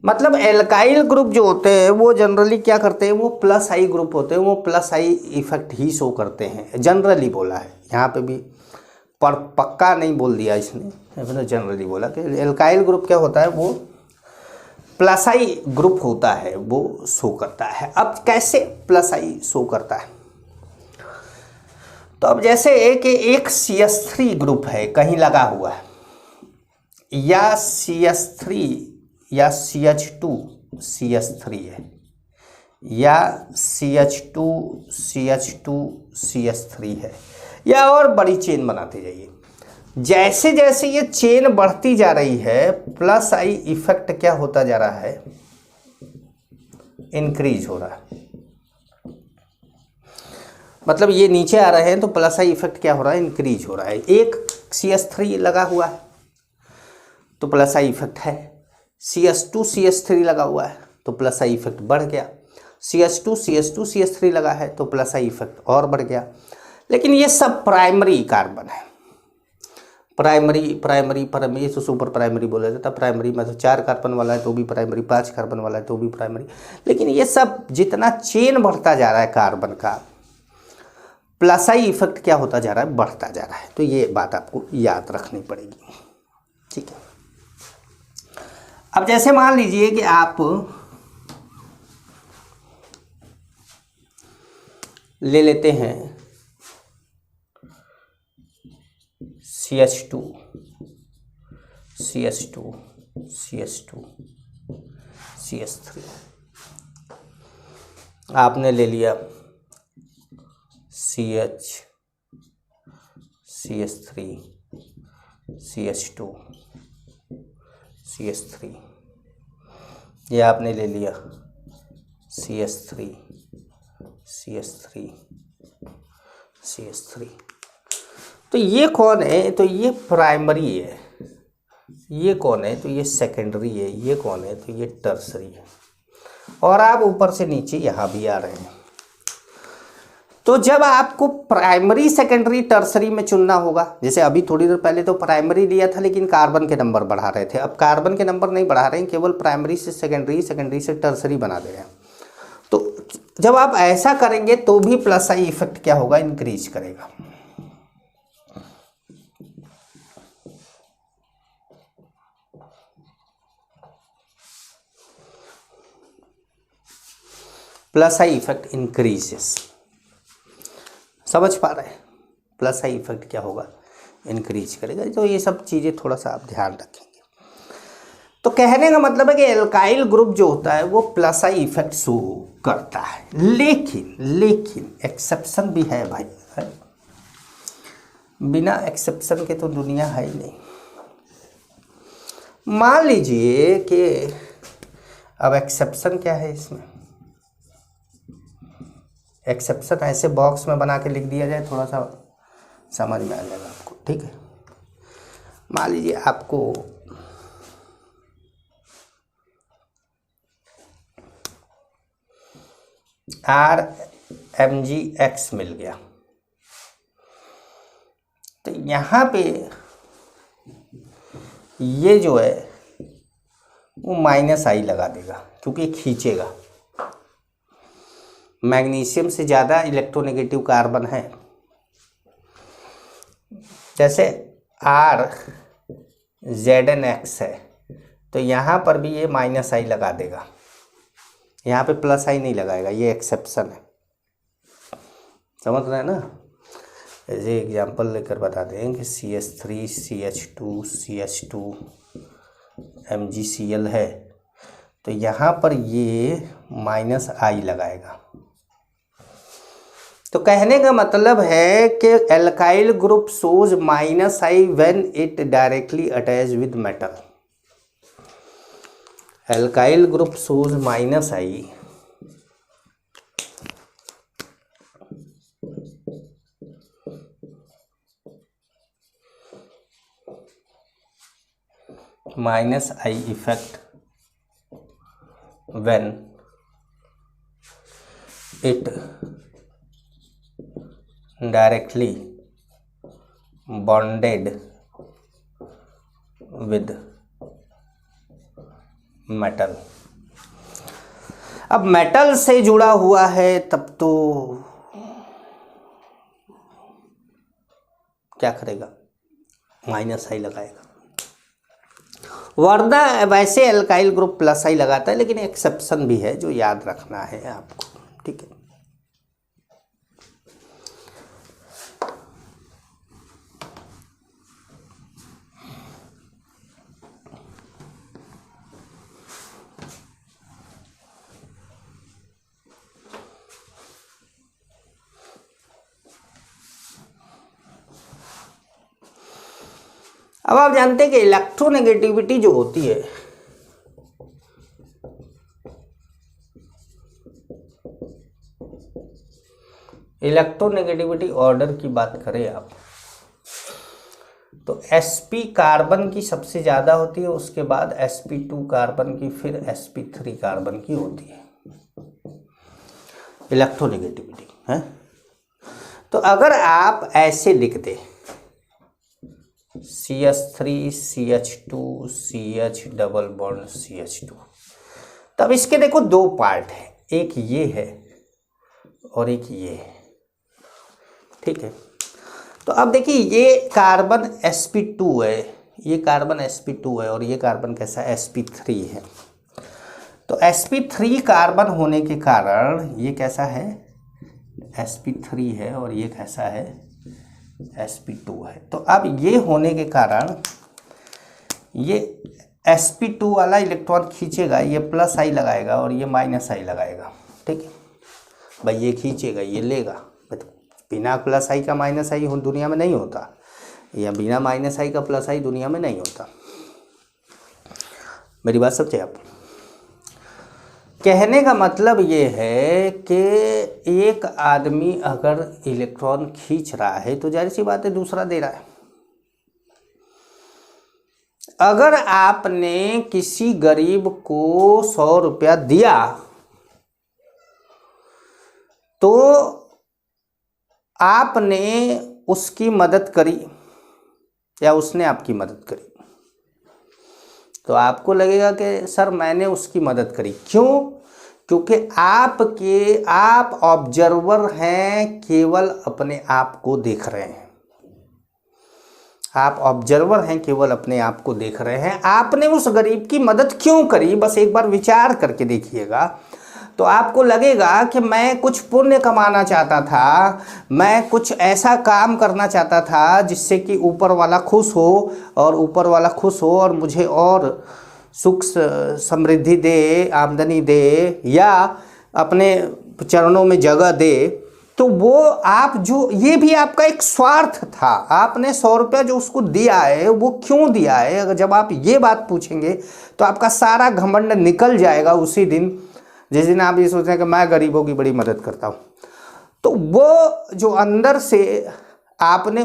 मतलब एल्काइल ग्रुप जो होते हैं वो जनरली क्या करते हैं, वो +I ग्रुप होते हैं, वो +I इफेक्ट ही शो करते हैं। जनरली बोला है यहाँ पे भी, पर पक्का नहीं बोल दिया इसने, जनरली बोला कि एल्काइल ग्रुप क्या होता है, वो +I ग्रुप होता है, वो शो करता है। अब कैसे +I शो करता है, तो अब जैसे एक CH3 ग्रुप है कहीं लगा हुआ है, या CH3 या CH2 CH3 है, या CH2 CH2 CH3 है, या और बड़ी चेन बनाते जाइए। जैसे जैसे ये चेन बढ़ती जा रही है, +I इफेक्ट क्या होता जा रहा है, इंक्रीज हो रहा है। मतलब ये नीचे आ रहे हैं तो +I इफेक्ट क्या हो रहा है, इंक्रीज हो रहा है। एक CH3 लगा हुआ है तो +I इफेक्ट है, CH2 CH3 लगा हुआ है तो +I इफेक्ट बढ़ गया, CH2 CH2 CH3 लगा है तो +I इफेक्ट और बढ़ गया। लेकिन ये सब प्राइमरी कार्बन है, प्राइमरी ये तो सुपर प्राइमरी बोला जाता है। प्राइमरी में तो 4 कार्बन वाला है तो भी प्राइमरी, 5 कार्बन वाला है तो भी प्राइमरी। लेकिन ये सब जितना चेन बढ़ता जा रहा है कार्बन का, +I इफेक्ट क्या होता जा रहा है, बढ़ता जा रहा है। तो ये बात आपको याद रखनी पड़ेगी, ठीक है। अब जैसे मान लीजिए कि आप ले लेते हैं CH2 CH2 CH2 CH3, आपने ले लिया CH CH3 CH2 CH3, ये आपने ले लिया CH3 CH3 CH3। तो ये कौन है? तो ये प्राइमरी है। ये कौन है? तो ये सेकेंडरी है। ये कौन है? तो ये टर्सरी है। और आप ऊपर से नीचे यहाँ भी आ रहे हैं। तो जब आपको प्राइमरी सेकेंडरी टर्सरी में चुनना होगा, जैसे अभी थोड़ी देर पहले तो प्राइमरी लिया था लेकिन कार्बन के नंबर बढ़ा रहे थे, अब कार्बन के नंबर नहीं बढ़ा रहे हैं, केवल प्राइमरी से सेकेंडरी, सेकेंडरी से टर्सरी बना दे रहे हैं। तो जब आप ऐसा करेंगे तो भी प्लस आई इफेक्ट क्या होगा? इंक्रीज करेगा। Plus I effect increases. समझ पा रहे हैं? प्लस आई इफेक्ट क्या होगा? इंक्रीज करेगा। तो ये सब चीज़ें थोड़ा सा आप ध्यान रखेंगे। तो कहने का मतलब है कि एल्काइल ग्रुप जो होता है वो प्लस आई इफेक्ट शो करता है, लेकिन एक्सेप्शन भी है भाई, है? बिना एक्सेप्शन के तो दुनिया है ही नहीं। मान लीजिए कि अब एक्सेप्शन क्या है इसमें? एक्सेप्शन ऐसे बॉक्स में बना के लिख दिया जाए, थोड़ा सा समझ में आ जाएगा आपको, ठीक है? मान लीजिए आपको RMgX मिल गया, तो यहाँ पे ये जो है वो माइनस आई लगा देगा क्योंकि खींचेगा। मैग्नीशियम से ज़्यादा इलेक्ट्रोनेगेटिव कार्बन है, जैसे RZnX है, तो यहाँ पर भी ये माइनस आई लगा देगा, यहाँ पे प्लस आई नहीं लगाएगा। ये एक्सेप्शन है, समझ रहे हैं ना? ऐसे एग्जांपल लेकर बता दें कि CH3 CH2 CH2 MgCl है, तो यहाँ पर ये माइनस आई लगाएगा। तो कहने का मतलब है कि alkyl group shows minus I when it directly attach with metal. Alkyl group shows minus I effect when it directly bonded with metal। अब मेटल से जुड़ा हुआ है तब तो क्या करेगा? माइनस आई लगाएगा, वरना वैसे एल्काइल ग्रुप प्लस आई लगाता है, लेकिन एक्सेप्शन भी है जो याद रखना है आपको, ठीक है? अब आप जानते हैं कि इलेक्ट्रोनेगेटिविटी जो होती है, इलेक्ट्रोनेगेटिविटी ऑर्डर की बात करें आप, तो sp कार्बन की सबसे ज़्यादा होती है, उसके बाद sp2 कार्बन की, फिर sp3 कार्बन की होती है इलेक्ट्रोनेगेटिविटी, है? तो अगर आप ऐसे लिख दें CH3 CH2 CH double bond CH2, तब इसके देखो दो पार्ट है, एक ये है और एक ये है, ठीक है? तो अब देखिए ये कार्बन sp2 है, ये कार्बन sp2 है और ये कार्बन कैसा है? sp3 है। तो sp3 कार्बन होने के कारण ये कैसा है? sp3 है और ये कैसा है? sp2 है। तो अब ये होने के कारण ये sp2 वाला इलेक्ट्रॉन खींचेगा, ये प्लस आई लगाएगा और ये माइनस आई लगाएगा, ठीक है भाई? ये खींचेगा, ये लेगा। बिना प्लस आई का माइनस आई दुनिया में नहीं होता, या बिना माइनस आई का प्लस आई दुनिया में नहीं होता। मेरी बात समझे आप? कहने का मतलब ये है कि एक आदमी अगर इलेक्ट्रॉन खींच रहा है तो जाहिर सी बात है दूसरा दे रहा है। अगर आपने किसी गरीब को 100 रुपया दिया तो आपने उसकी मदद करी या उसने आपकी मदद करी, तो आपको लगेगा कि सर मैंने उसकी मदद करी। क्यों? क्योंकि आप ऑब्जर्वर हैं, केवल अपने आप को देख रहे हैं। आप ऑब्जर्वर हैं, केवल अपने आप को देख रहे हैं। आपने उस गरीब की मदद क्यों करी, बस एक बार विचार करके देखिएगा तो आपको लगेगा कि मैं कुछ पुण्य कमाना चाहता था, मैं कुछ ऐसा काम करना चाहता था जिससे कि ऊपर वाला खुश हो, और ऊपर वाला खुश हो और मुझे और सुख समृद्धि दे, आमदनी दे, या अपने चरणों में जगह दे। तो वो आप जो, ये भी आपका एक स्वार्थ था। आपने 100 रुपया जो उसको दिया है वो क्यों दिया है, अगर जब आप ये बात पूछेंगे तो आपका सारा घमंड निकल जाएगा उसी दिन, जिस दिन आप ये सोचते हैं कि मैं गरीबों की बड़ी मदद करता हूँ। तो वो जो अंदर से आपने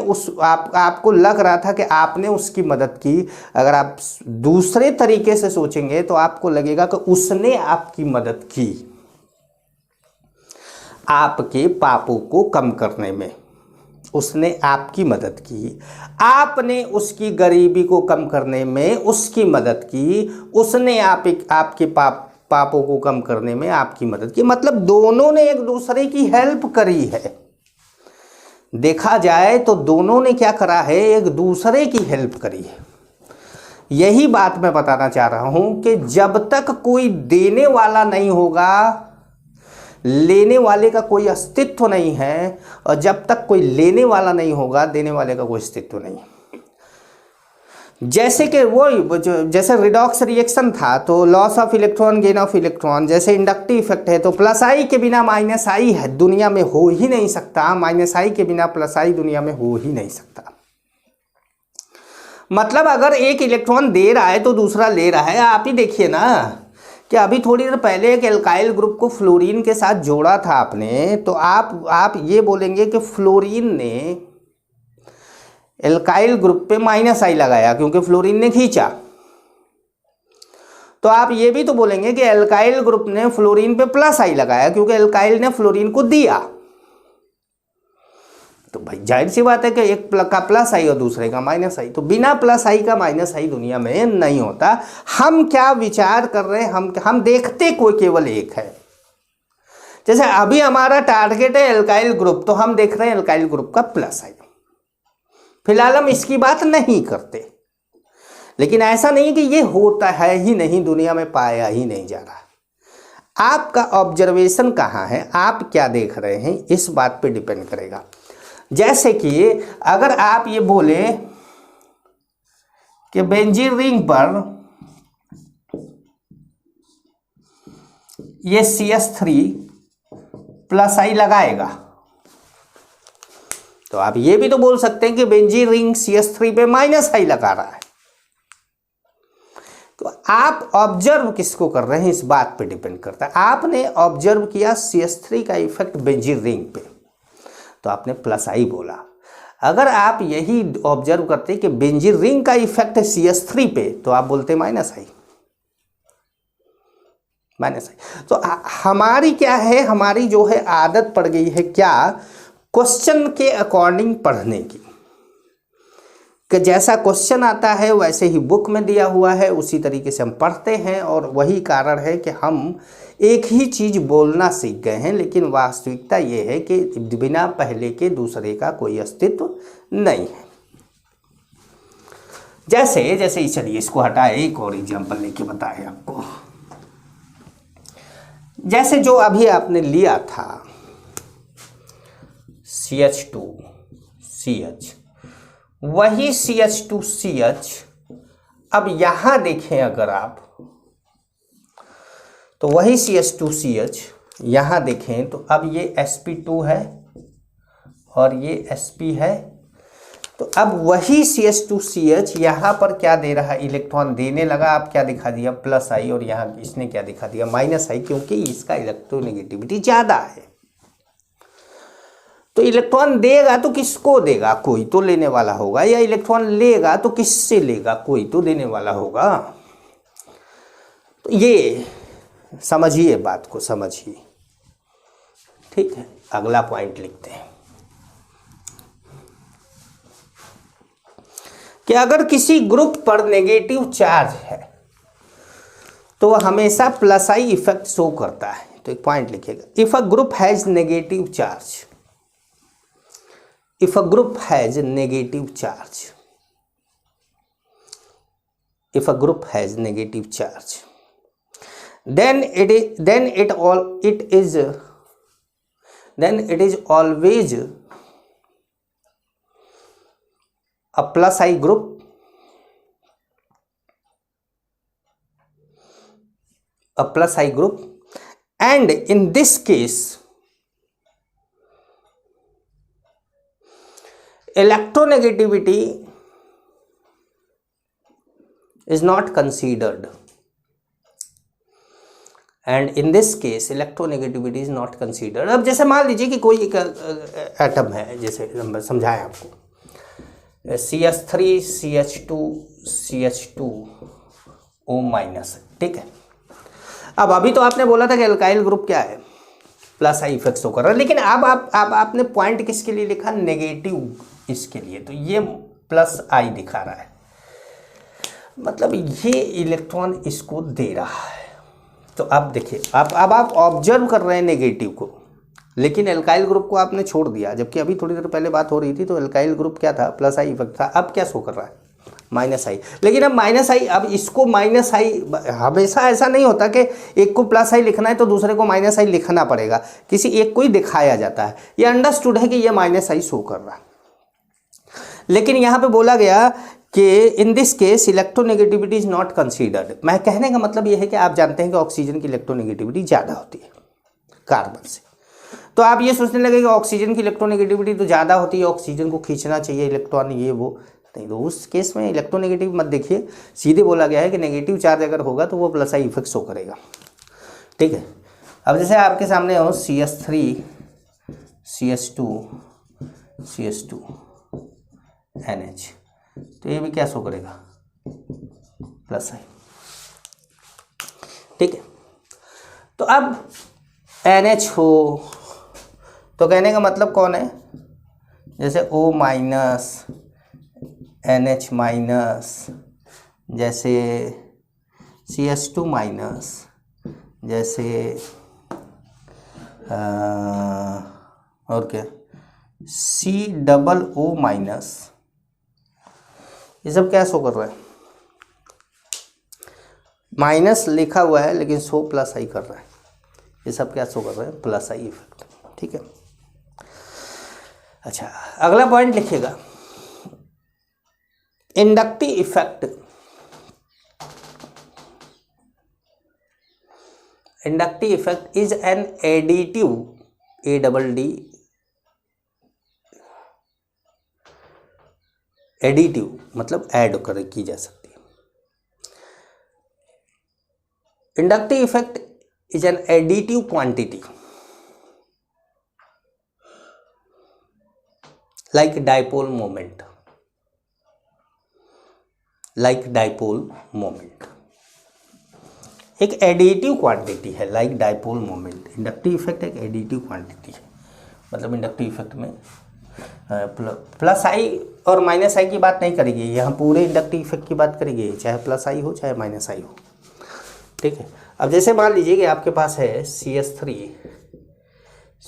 आपको लग रहा था कि आपने उसकी मदद की, अगर आप दूसरे तरीके से सोचेंगे तो आपको लगेगा कि उसने आपकी मदद की आपके पापों को कम करने में, उसने आपकी मदद की, आपने उसकी गरीबी को कम करने में उसकी मदद की, उसने आपके पापों को कम करने में आपकी मदद की। मतलब दोनों ने एक दूसरे की हेल्प करी है। देखा जाए तो दोनों ने क्या करा है, एक दूसरे की हेल्प करी है। यही बात मैं बताना चाह रहा हूं कि जब तक कोई देने वाला नहीं होगा, लेने वाले का कोई अस्तित्व नहीं है, और जब तक कोई लेने वाला नहीं होगा, देने वाले का कोई अस्तित्व नहीं है। जैसे कि वो जैसे रिडॉक्स रिएक्शन था तो loss of electron, gain of electron, जैसे इंडक्टिव इफेक्ट है तो प्लस आई के बिना माइनस आई है दुनिया में हो ही नहीं सकता, माइनस आई के बिना प्लस आई दुनिया में हो ही नहीं सकता। मतलब अगर एक इलेक्ट्रॉन दे रहा है तो दूसरा ले रहा है। आप ही देखिए ना कि अभी थोड़ी देर पहले एक एल्काइल ग्रुप को फ्लोरीन के साथ जोड़ा था आपने, तो आप ये बोलेंगे कि फ्लोरीन ने एल्काइल ग्रुप पे माइनस आई लगाया क्योंकि फ्लोरीन ने खींचा। तो आप ये भी तो बोलेंगे कि एल्काइल ग्रुप ने फ्लोरीन पे प्लस आई लगाया क्योंकि एल्काइल ने फ्लोरीन को दिया। तो भाई जाहिर सी बात है कि एक का प्लस आई और दूसरे का माइनस आई, तो बिना प्लस आई का माइनस आई दुनिया में नहीं होता। हम क्या विचार कर रहे हैं, हम देखते कोई केवल एक है। जैसे अभी हमारा टारगेट है एल्काइल ग्रुप, तो हम देख रहे हैं एल्काइल ग्रुप का प्लस आई। फिलहाल हम इसकी बात नहीं करते, लेकिन ऐसा नहीं कि ये होता है ही नहीं, दुनिया में पाया ही नहीं जा रहा। आपका ऑब्जर्वेशन कहाँ है, आप क्या देख रहे हैं, इस बात पे डिपेंड करेगा। जैसे कि अगर आप ये बोले कि बेंजीन रिंग पर ये CH3 प्लस आई लगाएगा, तो आप ये भी तो बोल सकते हैं कि बेंजीन रिंग CH3 पे माइनस आई लगा रहा है। तो आप ऑब्जर्व किसको कर रहे हैं इस बात पे डिपेंड करता है। आपने ऑब्जर्व किया CH3 का इफेक्ट बेंजीन रिंग पे, तो आपने प्लस आई बोला। अगर आप यही ऑब्जर्व करते कि बेंजीन रिंग का इफेक्ट है CH3 पे, तो आप बोलते माइनस आई, माइनस आई। तो हमारी क्या है, हमारी जो है आदत पड़ गई है क्या, क्वेश्चन के अकॉर्डिंग पढ़ने की, कि जैसा क्वेश्चन आता है वैसे ही बुक में दिया हुआ है उसी तरीके से हम पढ़ते हैं। और वही कारण है कि हम एक ही चीज़ बोलना सीख गए हैं, लेकिन वास्तविकता ये है कि बिना पहले के दूसरे का कोई अस्तित्व नहीं है। जैसे चलिए इसको हटाए, एक और एग्जाम्पल लेके बताए आपको। जैसे जो अभी आपने लिया था CH2CH, वही CH2CH अब यहां देखें अगर आप, तो वही CH2CH यहां देखें तो अब ये sp2 है और ये sp है। तो अब वही CH2CH यहाँ पर क्या दे रहा है, इलेक्ट्रॉन देने लगा। आप क्या दिखा दिया, प्लस आई, और यहाँ इसने क्या दिखा दिया, माइनस आई, क्योंकि इसका इलेक्ट्रोनेगेटिविटी ज़्यादा है। तो इलेक्ट्रॉन देगा तो किसको देगा, कोई तो लेने वाला होगा, या इलेक्ट्रॉन लेगा तो किससे लेगा, कोई तो देने वाला होगा। तो ये समझिए, बात को समझिए, ठीक है। अगला पॉइंट लिखते हैं कि अगर किसी ग्रुप पर नेगेटिव चार्ज है तो वह हमेशा प्लस आई इफेक्ट शो करता है। तो एक पॉइंट लिखिएगा, if a group has negative charge, if a group has negative charge, if a group has negative charge, then it is always a plus I group, and in this case electronegativity is not considered, and in this case electronegativity is not considered। अब जैसे मान लीजिए कि कोई एक एटम है, जैसे हम समझाएं आपको, CH3 CH2 CH2O माइनस, ठीक है। अब अभी तो आपने बोला था कि एल्काइल ग्रुप क्या है, प्लस आई इफेक्ट शो कर रहा है, लेकिन अब आपने पॉइंट किसके लिए लिखा, नेगेटिव, इसके लिए। तो ये प्लस आई दिखा रहा है, मतलब ये इलेक्ट्रॉन इसको दे रहा है। तो अब देखिए, अब आप ऑब्जर्व कर रहे हैं नेगेटिव को, लेकिन एल्काइल ग्रुप को आपने छोड़ दिया, जबकि अभी थोड़ी देर पहले बात हो रही थी तो एल्काइल ग्रुप क्या था, प्लस आई इफेक्ट था। अब क्या शो कर रहा है, माइनस आई। लेकिन अब माइनस आई, अब इसको माइनस आई, हमेशा ऐसा नहीं होता कि एक को प्लस आई लिखना है तो दूसरे को माइनस आई लिखना पड़ेगा, किसी एक को ही दिखाया जाता है। ये अंडरस्टूड है कि ये माइनस आई शो कर रहा है, लेकिन यहाँ पे बोला गया कि in this case electronegativity is not considered. मैं कहने का मतलब ये है कि आप जानते हैं कि ऑक्सीजन की इलेक्ट्रोनेगेटिविटी ज़्यादा होती है कार्बन से, तो आप ये सोचने लगे कि ऑक्सीजन की इलेक्ट्रोनेगेटिविटी तो ज़्यादा होती है, ऑक्सीजन को खींचना चाहिए इलेक्ट्रॉन, ये वो नहीं। तो उस केस में इलेक्ट्रोनेगेटिव मत देखिए, सीधे बोला गया है कि नेगेटिव चार्ज अगर होगा तो वो प्लस आई इफेक्ट शो करेगा, ठीक है। अब जैसे आपके सामने हो CH3 CH2 NH, तो ये भी क्या शो करेगा, प्लस आई, ठीक है। तो अब NH हो तो कहने का मतलब कौन है, जैसे O माइनस NH माइनस, जैसे CH2 माइनस, जैसे और क्या COO माइनस, ये सब क्या शो कर रहा है, माइनस लिखा हुआ है लेकिन शो प्लस आई कर रहा है। ये सब क्या शो कर रहा है, प्लस आई इफेक्ट, ठीक है। अच्छा, अगला पॉइंट लिखिएगा, inductive effect. Inductive effect is an additive, ADD, additive मतलब ऐड कर की जा सकती है। Inductive effect is an additive quantity like dipole moment, एक एडिटिव क्वांटिटी है, like dipole moment. Inductive effect एक एडिटिव क्वांटिटी है, मतलब इंडक्टिव इफेक्ट में प्लस आई और माइनस आई की बात नहीं करेगी, यहाँ पूरे इंडक्टिव इफेक्ट की बात करेगी, चाहे प्लस आई हो चाहे माइनस आई हो, ठीक है। अब जैसे मान लीजिए कि आपके पास है CH3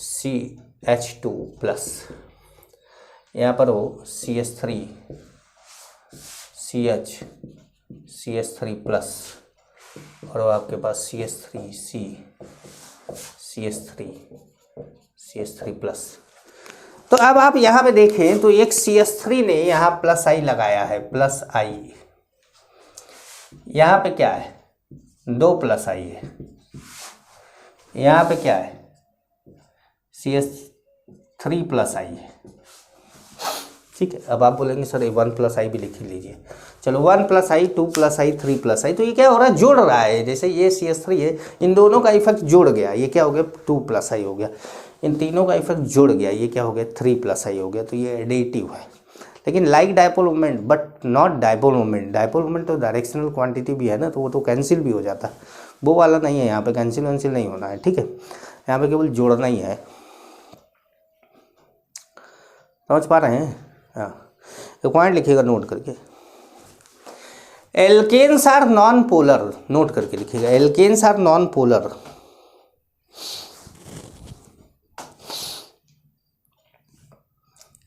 CH2 प्लस, यहाँ पर हो CH3 CH3 प्लस, और वो आपके पास CH3 प्लस। तो अब आप यहाँ पे देखें तो एक CH3 ने यहाँ प्लस आई लगाया है, प्लस आई, यहाँ पे क्या है, 2 प्लस आई है, यहाँ पे क्या है CH3 प्लस आई है, ठीक है। अब आप बोलेंगे सर ये 1+i भी लिख लीजिए। चलो 1+i 2+i 3+i, तो ये क्या हो रहा है, जुड़ रहा है। जैसे ये CH3 है, इन दोनों का इफेक्ट जुड़ गया, ये क्या हो गया 2+i हो गया। इन तीनों का इफेक्ट जुड़ गया, ये क्या हो गया 3+i हो गया। तो ये एडिटिव है। लेकिन like dipole moment but not dipole moment. Dipole moment तो डायरेक्शनल क्वांटिटी भी है ना, तो वो तो कैंसिल भी हो जाता है, वो वाला नहीं है। यहाँ पे कैंसिल वैंसिल नहीं होना है, ठीक है। यहाँ पे केवल जोड़ना ही है। समझ पा रहे हैं? हाँ, एक पॉइंट लिखिएगा नोट करके। Alkanes are non polar, note करके लिखिएगा। Alkanes are non polar.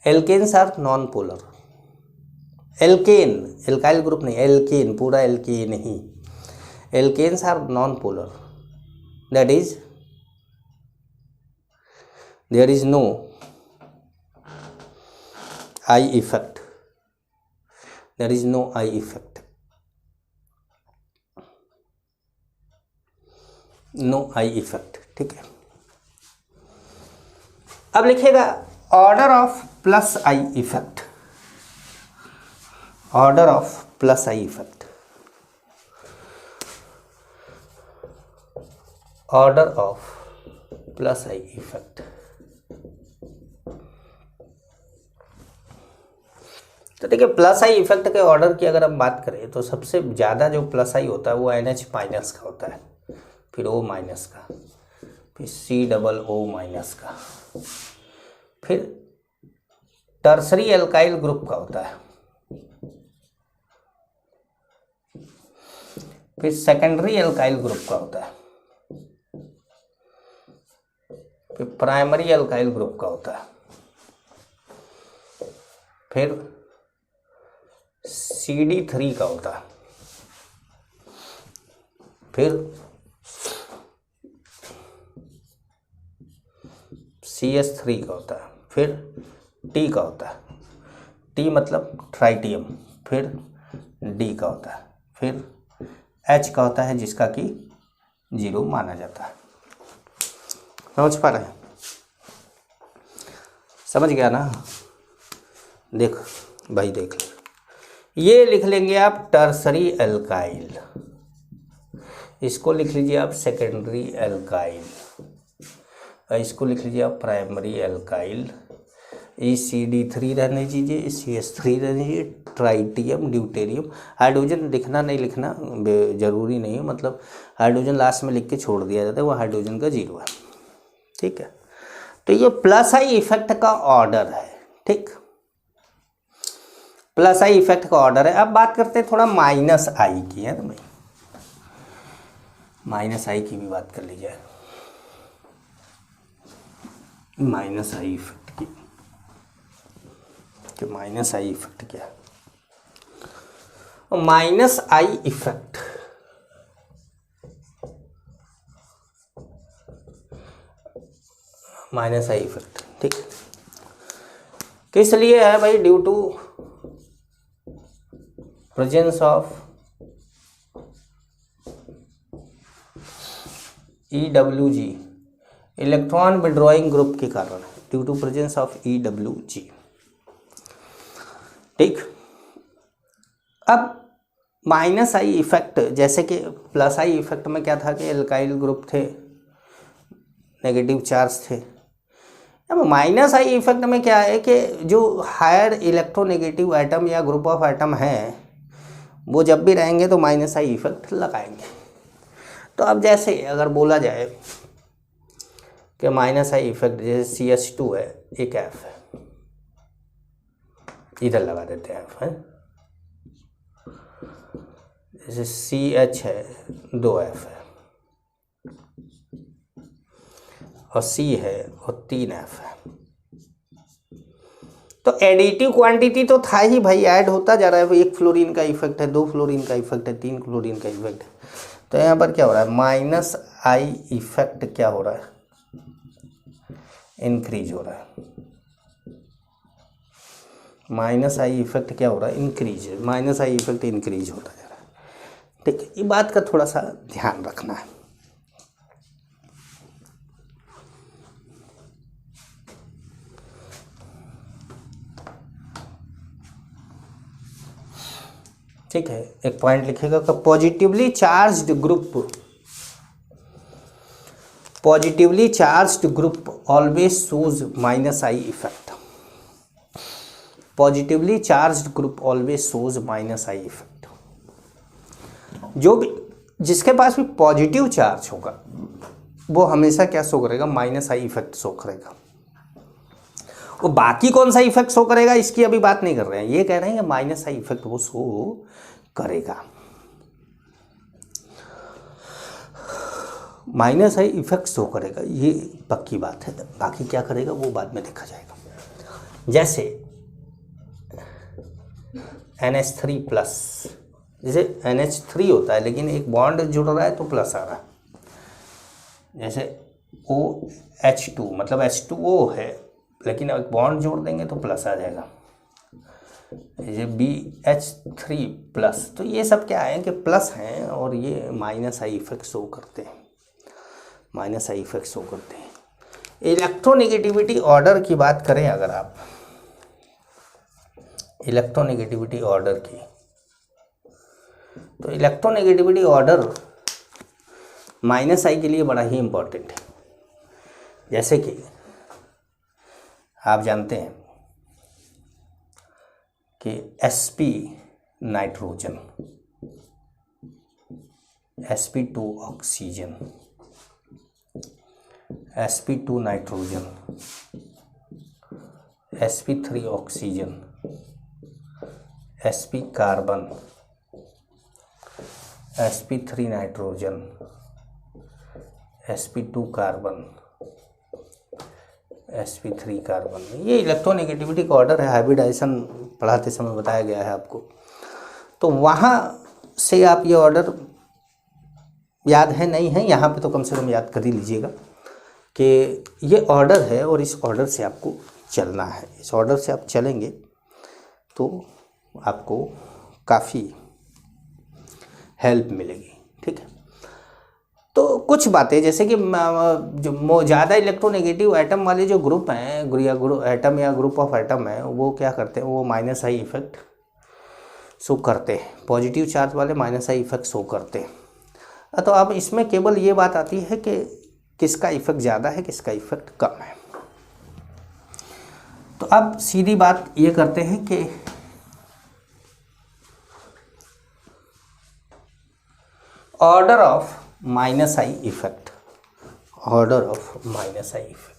Alkanes are non polar. Alkane, alkyl group नहीं, एल्केन, पूरा एल्केन नहीं। Alkanes are non polar, that is there is no I effect, there is no I effect, no I effect, ठीक है। अब लिखिएगा order of plus I effect, order of plus I effect, order of plus I effect. तो देखिए प्लस आई इफेक्ट के ऑर्डर की अगर हम बात करें तो सबसे ज़्यादा जो प्लस आई होता है वो NH माइनस का होता है, फिर O माइनस का, फिर COO- का, फिर टर्सरी एल्काइल ग्रुप का होता है, फिर सेकेंडरी एल्काइल ग्रुप का होता है, फिर प्राइमरी एल्काइल ग्रुप का होता है, फिर CD3 का होता है, फिर CH3 का होता है, फिर T का होता है, T मतलब ट्राइटियम, फिर D का होता है, फिर H का होता है जिसका कि 0 माना जाता है। समझ पा रहे हैं? समझ गया ना? देख भाई, देख ले, ये लिख लेंगे आप टर्सरी एल्काइल, इसको लिख लीजिए आप सेकेंडरी एल्काइल, इसको लिख लीजिए आप प्राइमरी एल्काइल। ये CD3 रहने दीजिए, CH3 रहने दीजिए, ट्राइटियम, ड्यूटेरियम। हाइड्रोजन लिखना नहीं लिखना जरूरी नहीं है, मतलब हाइड्रोजन लास्ट में लिख के छोड़ दिया जाता है, वो हाइड्रोजन का 0 है, ठीक है। तो ये प्लस आई इफेक्ट का ऑर्डर है, ठीक, प्लस आई इफेक्ट का ऑर्डर है। अब बात करते हैं थोड़ा माइनस आई की, है ना भाई, माइनस आई की भी बात कर ली जाए। माइनस आई इफेक्ट की, कि माइनस आई इफेक्ट क्या है। Minus I effect minus I effect, ठीक, किस लिए है भाई? Due to presence of EWG, electron withdrawing group के कारण, due to presence of EWG, ठीक। अब माइनस आई इफेक्ट, जैसे कि प्लस आई इफेक्ट में क्या था कि एल्काइल ग्रुप थे, नेगेटिव चार्ज थे। अब माइनस आई इफेक्ट में क्या है कि जो हायर इलेक्ट्रोनेगेटिव एटम या ग्रुप ऑफ एटम हैं वो जब भी रहेंगे तो माइनस आई इफेक्ट लगाएंगे। तो अब जैसे अगर बोला जाए कि माइनस आई इफेक्ट, जैसे CH2 है, एक F है, इधर लगा देते हैं F है, जैसे CH है, 2 F है, और C है और 3 F है। तो एडिटिव क्वांटिटी तो था ही भाई, ऐड होता जा रहा है। 1 फ्लोरीन का इफेक्ट है, 2 फ्लोरीन का इफेक्ट है, 3 फ्लोरीन का इफेक्ट है। तो यहाँ पर क्या हो रहा है, माइनस आई इफेक्ट क्या हो रहा है, इंक्रीज हो रहा है। माइनस आई इफेक्ट क्या हो रहा है, increase, minus I effect increase होता जा रहा है, ठीक है। ये बात का थोड़ा सा ध्यान रखना है। ठीक है, एक पॉइंट लिखेगा कि positively charged group always shows minus I effect. Positively charged group always shows minus I effect. जो भी जिसके पास भी पॉजिटिव चार्ज होगा वो हमेशा क्या शो करेगा, माइनस आई इफेक्ट शो करेगा। वो बाकी कौन सा इफेक्ट शो करेगा इसकी अभी बात नहीं कर रहे हैं, ये कह रहे हैं कि माइनस आई इफेक्ट वो शो करेगा। माइनस आई इफेक्ट शो करेगा, ये पक्की बात है। बाकी क्या करेगा वो बाद में देखा जाएगा। जैसे NH3+, जैसे NH3 होता है लेकिन एक बॉन्ड जुड़ रहा है तो प्लस आ रहा है। जैसे OH2 मतलब H2O है लेकिन एक बॉन्ड जोड़ देंगे तो प्लस आ जाएगा। ये BH3+, तो ये सब क्या है कि प्लस हैं और ये माइनस आई इफेक्ट शो करते हैं, माइनस आई इफेक्ट शो करते हैं। इलेक्ट्रोनेगेटिविटी ऑर्डर की बात करें अगर आप, इलेक्ट्रोनेगेटिविटी ऑर्डर की, तो इलेक्ट्रोनेगेटिविटी ऑर्डर माइनस आई के लिए बड़ा ही इम्पोर्टेंट है। जैसे कि आप जानते हैं कि sp nitrogen, sp2 oxygen, sp2 nitrogen, sp3 oxygen, sp carbon, sp3 nitrogen, sp2 carbon, sp3 carbon, ये इलेक्ट्रोनेगेटिविटी का ऑर्डर है। हाइब्रिडाइजेशन पढ़ाते समय बताया गया है आपको, तो वहाँ से आप ये ऑर्डर याद है नहीं है, यहाँ पे तो कम से कम याद कर ही लीजिएगा कि ये ऑर्डर है और इस ऑर्डर से आपको चलना है। इस ऑर्डर से आप चलेंगे तो आपको काफ़ी हेल्प मिलेगी। ठीक है, तो कुछ बातें जैसे कि जो ज़्यादा इलेक्ट्रोनेगेटिव एटम वाले जो ग्रुप हैं या एटम या ग्रुप ऑफ एटम है वो क्या करते हैं, वो माइनस आई इफेक्ट शो करते हैं। पॉजिटिव चार्ज वाले माइनस आई इफेक्ट शो करते हैं। तो अब इसमें केवल ये बात आती है कि किसका इफेक्ट ज़्यादा है, किसका इफेक्ट कम है। तो अब सीधी बात ये करते हैं कि order of minus I effect, order of minus I effect,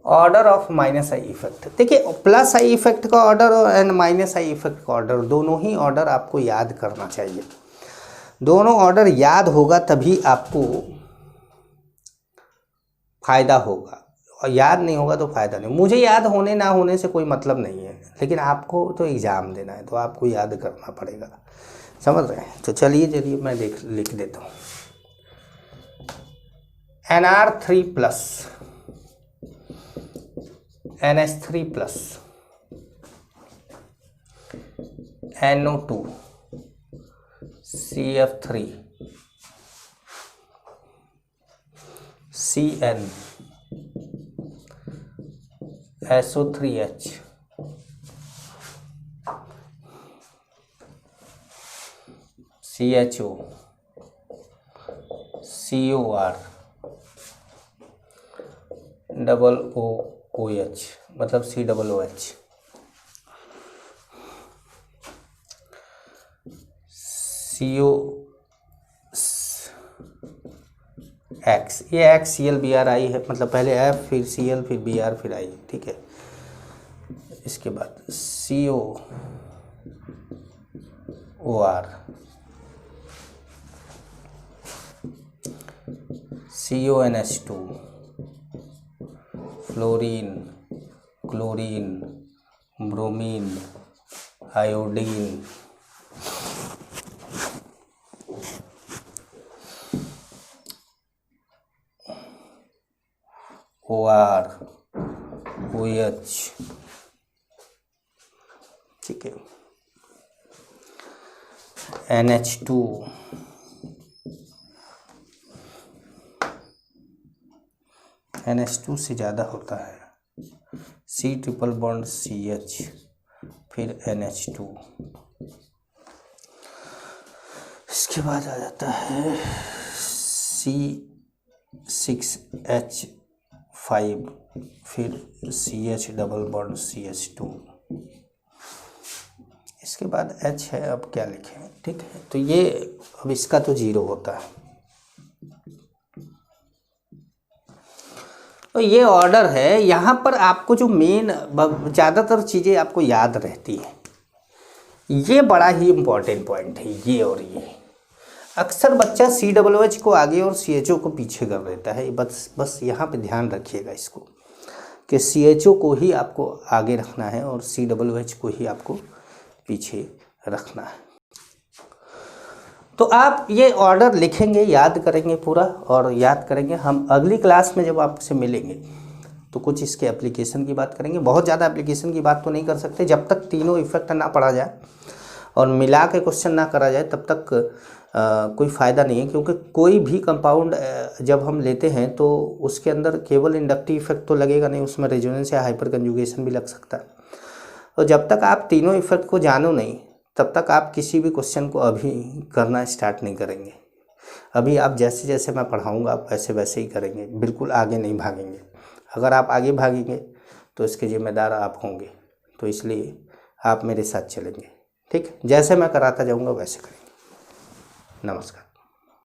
order of minus I effect. देखिए प्लस आई इफेक्ट का order and minus I effect का ऑर्डर, दोनों ही ऑर्डर आपको याद करना चाहिए। दोनों ऑर्डर याद होगा तभी आपको फायदा होगा, और याद नहीं होगा तो फायदा नहीं। मुझे याद होने ना होने से कोई मतलब नहीं है, लेकिन आपको तो एग्ज़ाम देना है तो आपको याद करना पड़ेगा, समझ रहे हैं। तो चलिए मैं लिख देता हूँ। NR3+, NH3+, NO2, CF3, CN, SO3H, CHO, COR, OOH मतलब COOH, COX, ये XCl Br I है, मतलब पहले F फिर Cl फिर Br फिर I, ठीक है। इसके बाद COOR, CONH2, fluorine, chlorine, bromine, iodine, OR, OH, ठीक है, NH2, NH2 से ज़्यादा होता है C ट्रिपल बॉन्ड CH, फिर NH2। इसके बाद आ जाता है C6H5, फिर CH डबल बॉन्ड CH2। इसके बाद H है, अब क्या लिखें, ठीक है। तो ये अब इसका तो 0 होता है। तो ये ऑर्डर है। यहाँ पर आपको जो मेन ज़्यादातर चीज़ें आपको याद रहती है, ये बड़ा ही इम्पॉर्टेंट पॉइंट है, ये और ये। अक्सर बच्चा COOH को आगे और CHO को पीछे कर देता है। बस यहाँ पे ध्यान रखिएगा इसको कि CHO को ही आपको आगे रखना है और COOH को ही आपको पीछे रखना है। तो आप ये ऑर्डर लिखेंगे, याद करेंगे पूरा, और याद करेंगे। हम अगली क्लास में जब आपसे मिलेंगे तो कुछ इसके एप्लीकेशन की बात करेंगे। बहुत ज़्यादा एप्लीकेशन की बात तो नहीं कर सकते, जब तक तीनों इफेक्ट ना पढ़ा जाए और मिला के क्वेश्चन ना करा जाए तब तक कोई फ़ायदा नहीं है। क्योंकि कोई भी कंपाउंड जब हम लेते हैं तो उसके अंदर केवल इंडक्टिव इफेक्ट तो लगेगा नहीं, उसमें रेजोनेंस या हाइपर कंजुगेशन भी लग सकता है। और जब तक आप तीनों इफेक्ट को जानो नहीं तब तक आप किसी भी क्वेश्चन को अभी करना स्टार्ट नहीं करेंगे। अभी आप जैसे जैसे मैं पढ़ाऊँगा आप वैसे वैसे ही करेंगे, बिल्कुल आगे नहीं भागेंगे। अगर आप आगे भागेंगे तो इसके जिम्मेदार आप होंगे। तो इसलिए आप मेरे साथ चलेंगे, ठीक। जैसे मैं कराता जाऊँगा वैसे करेंगे। नमस्कार।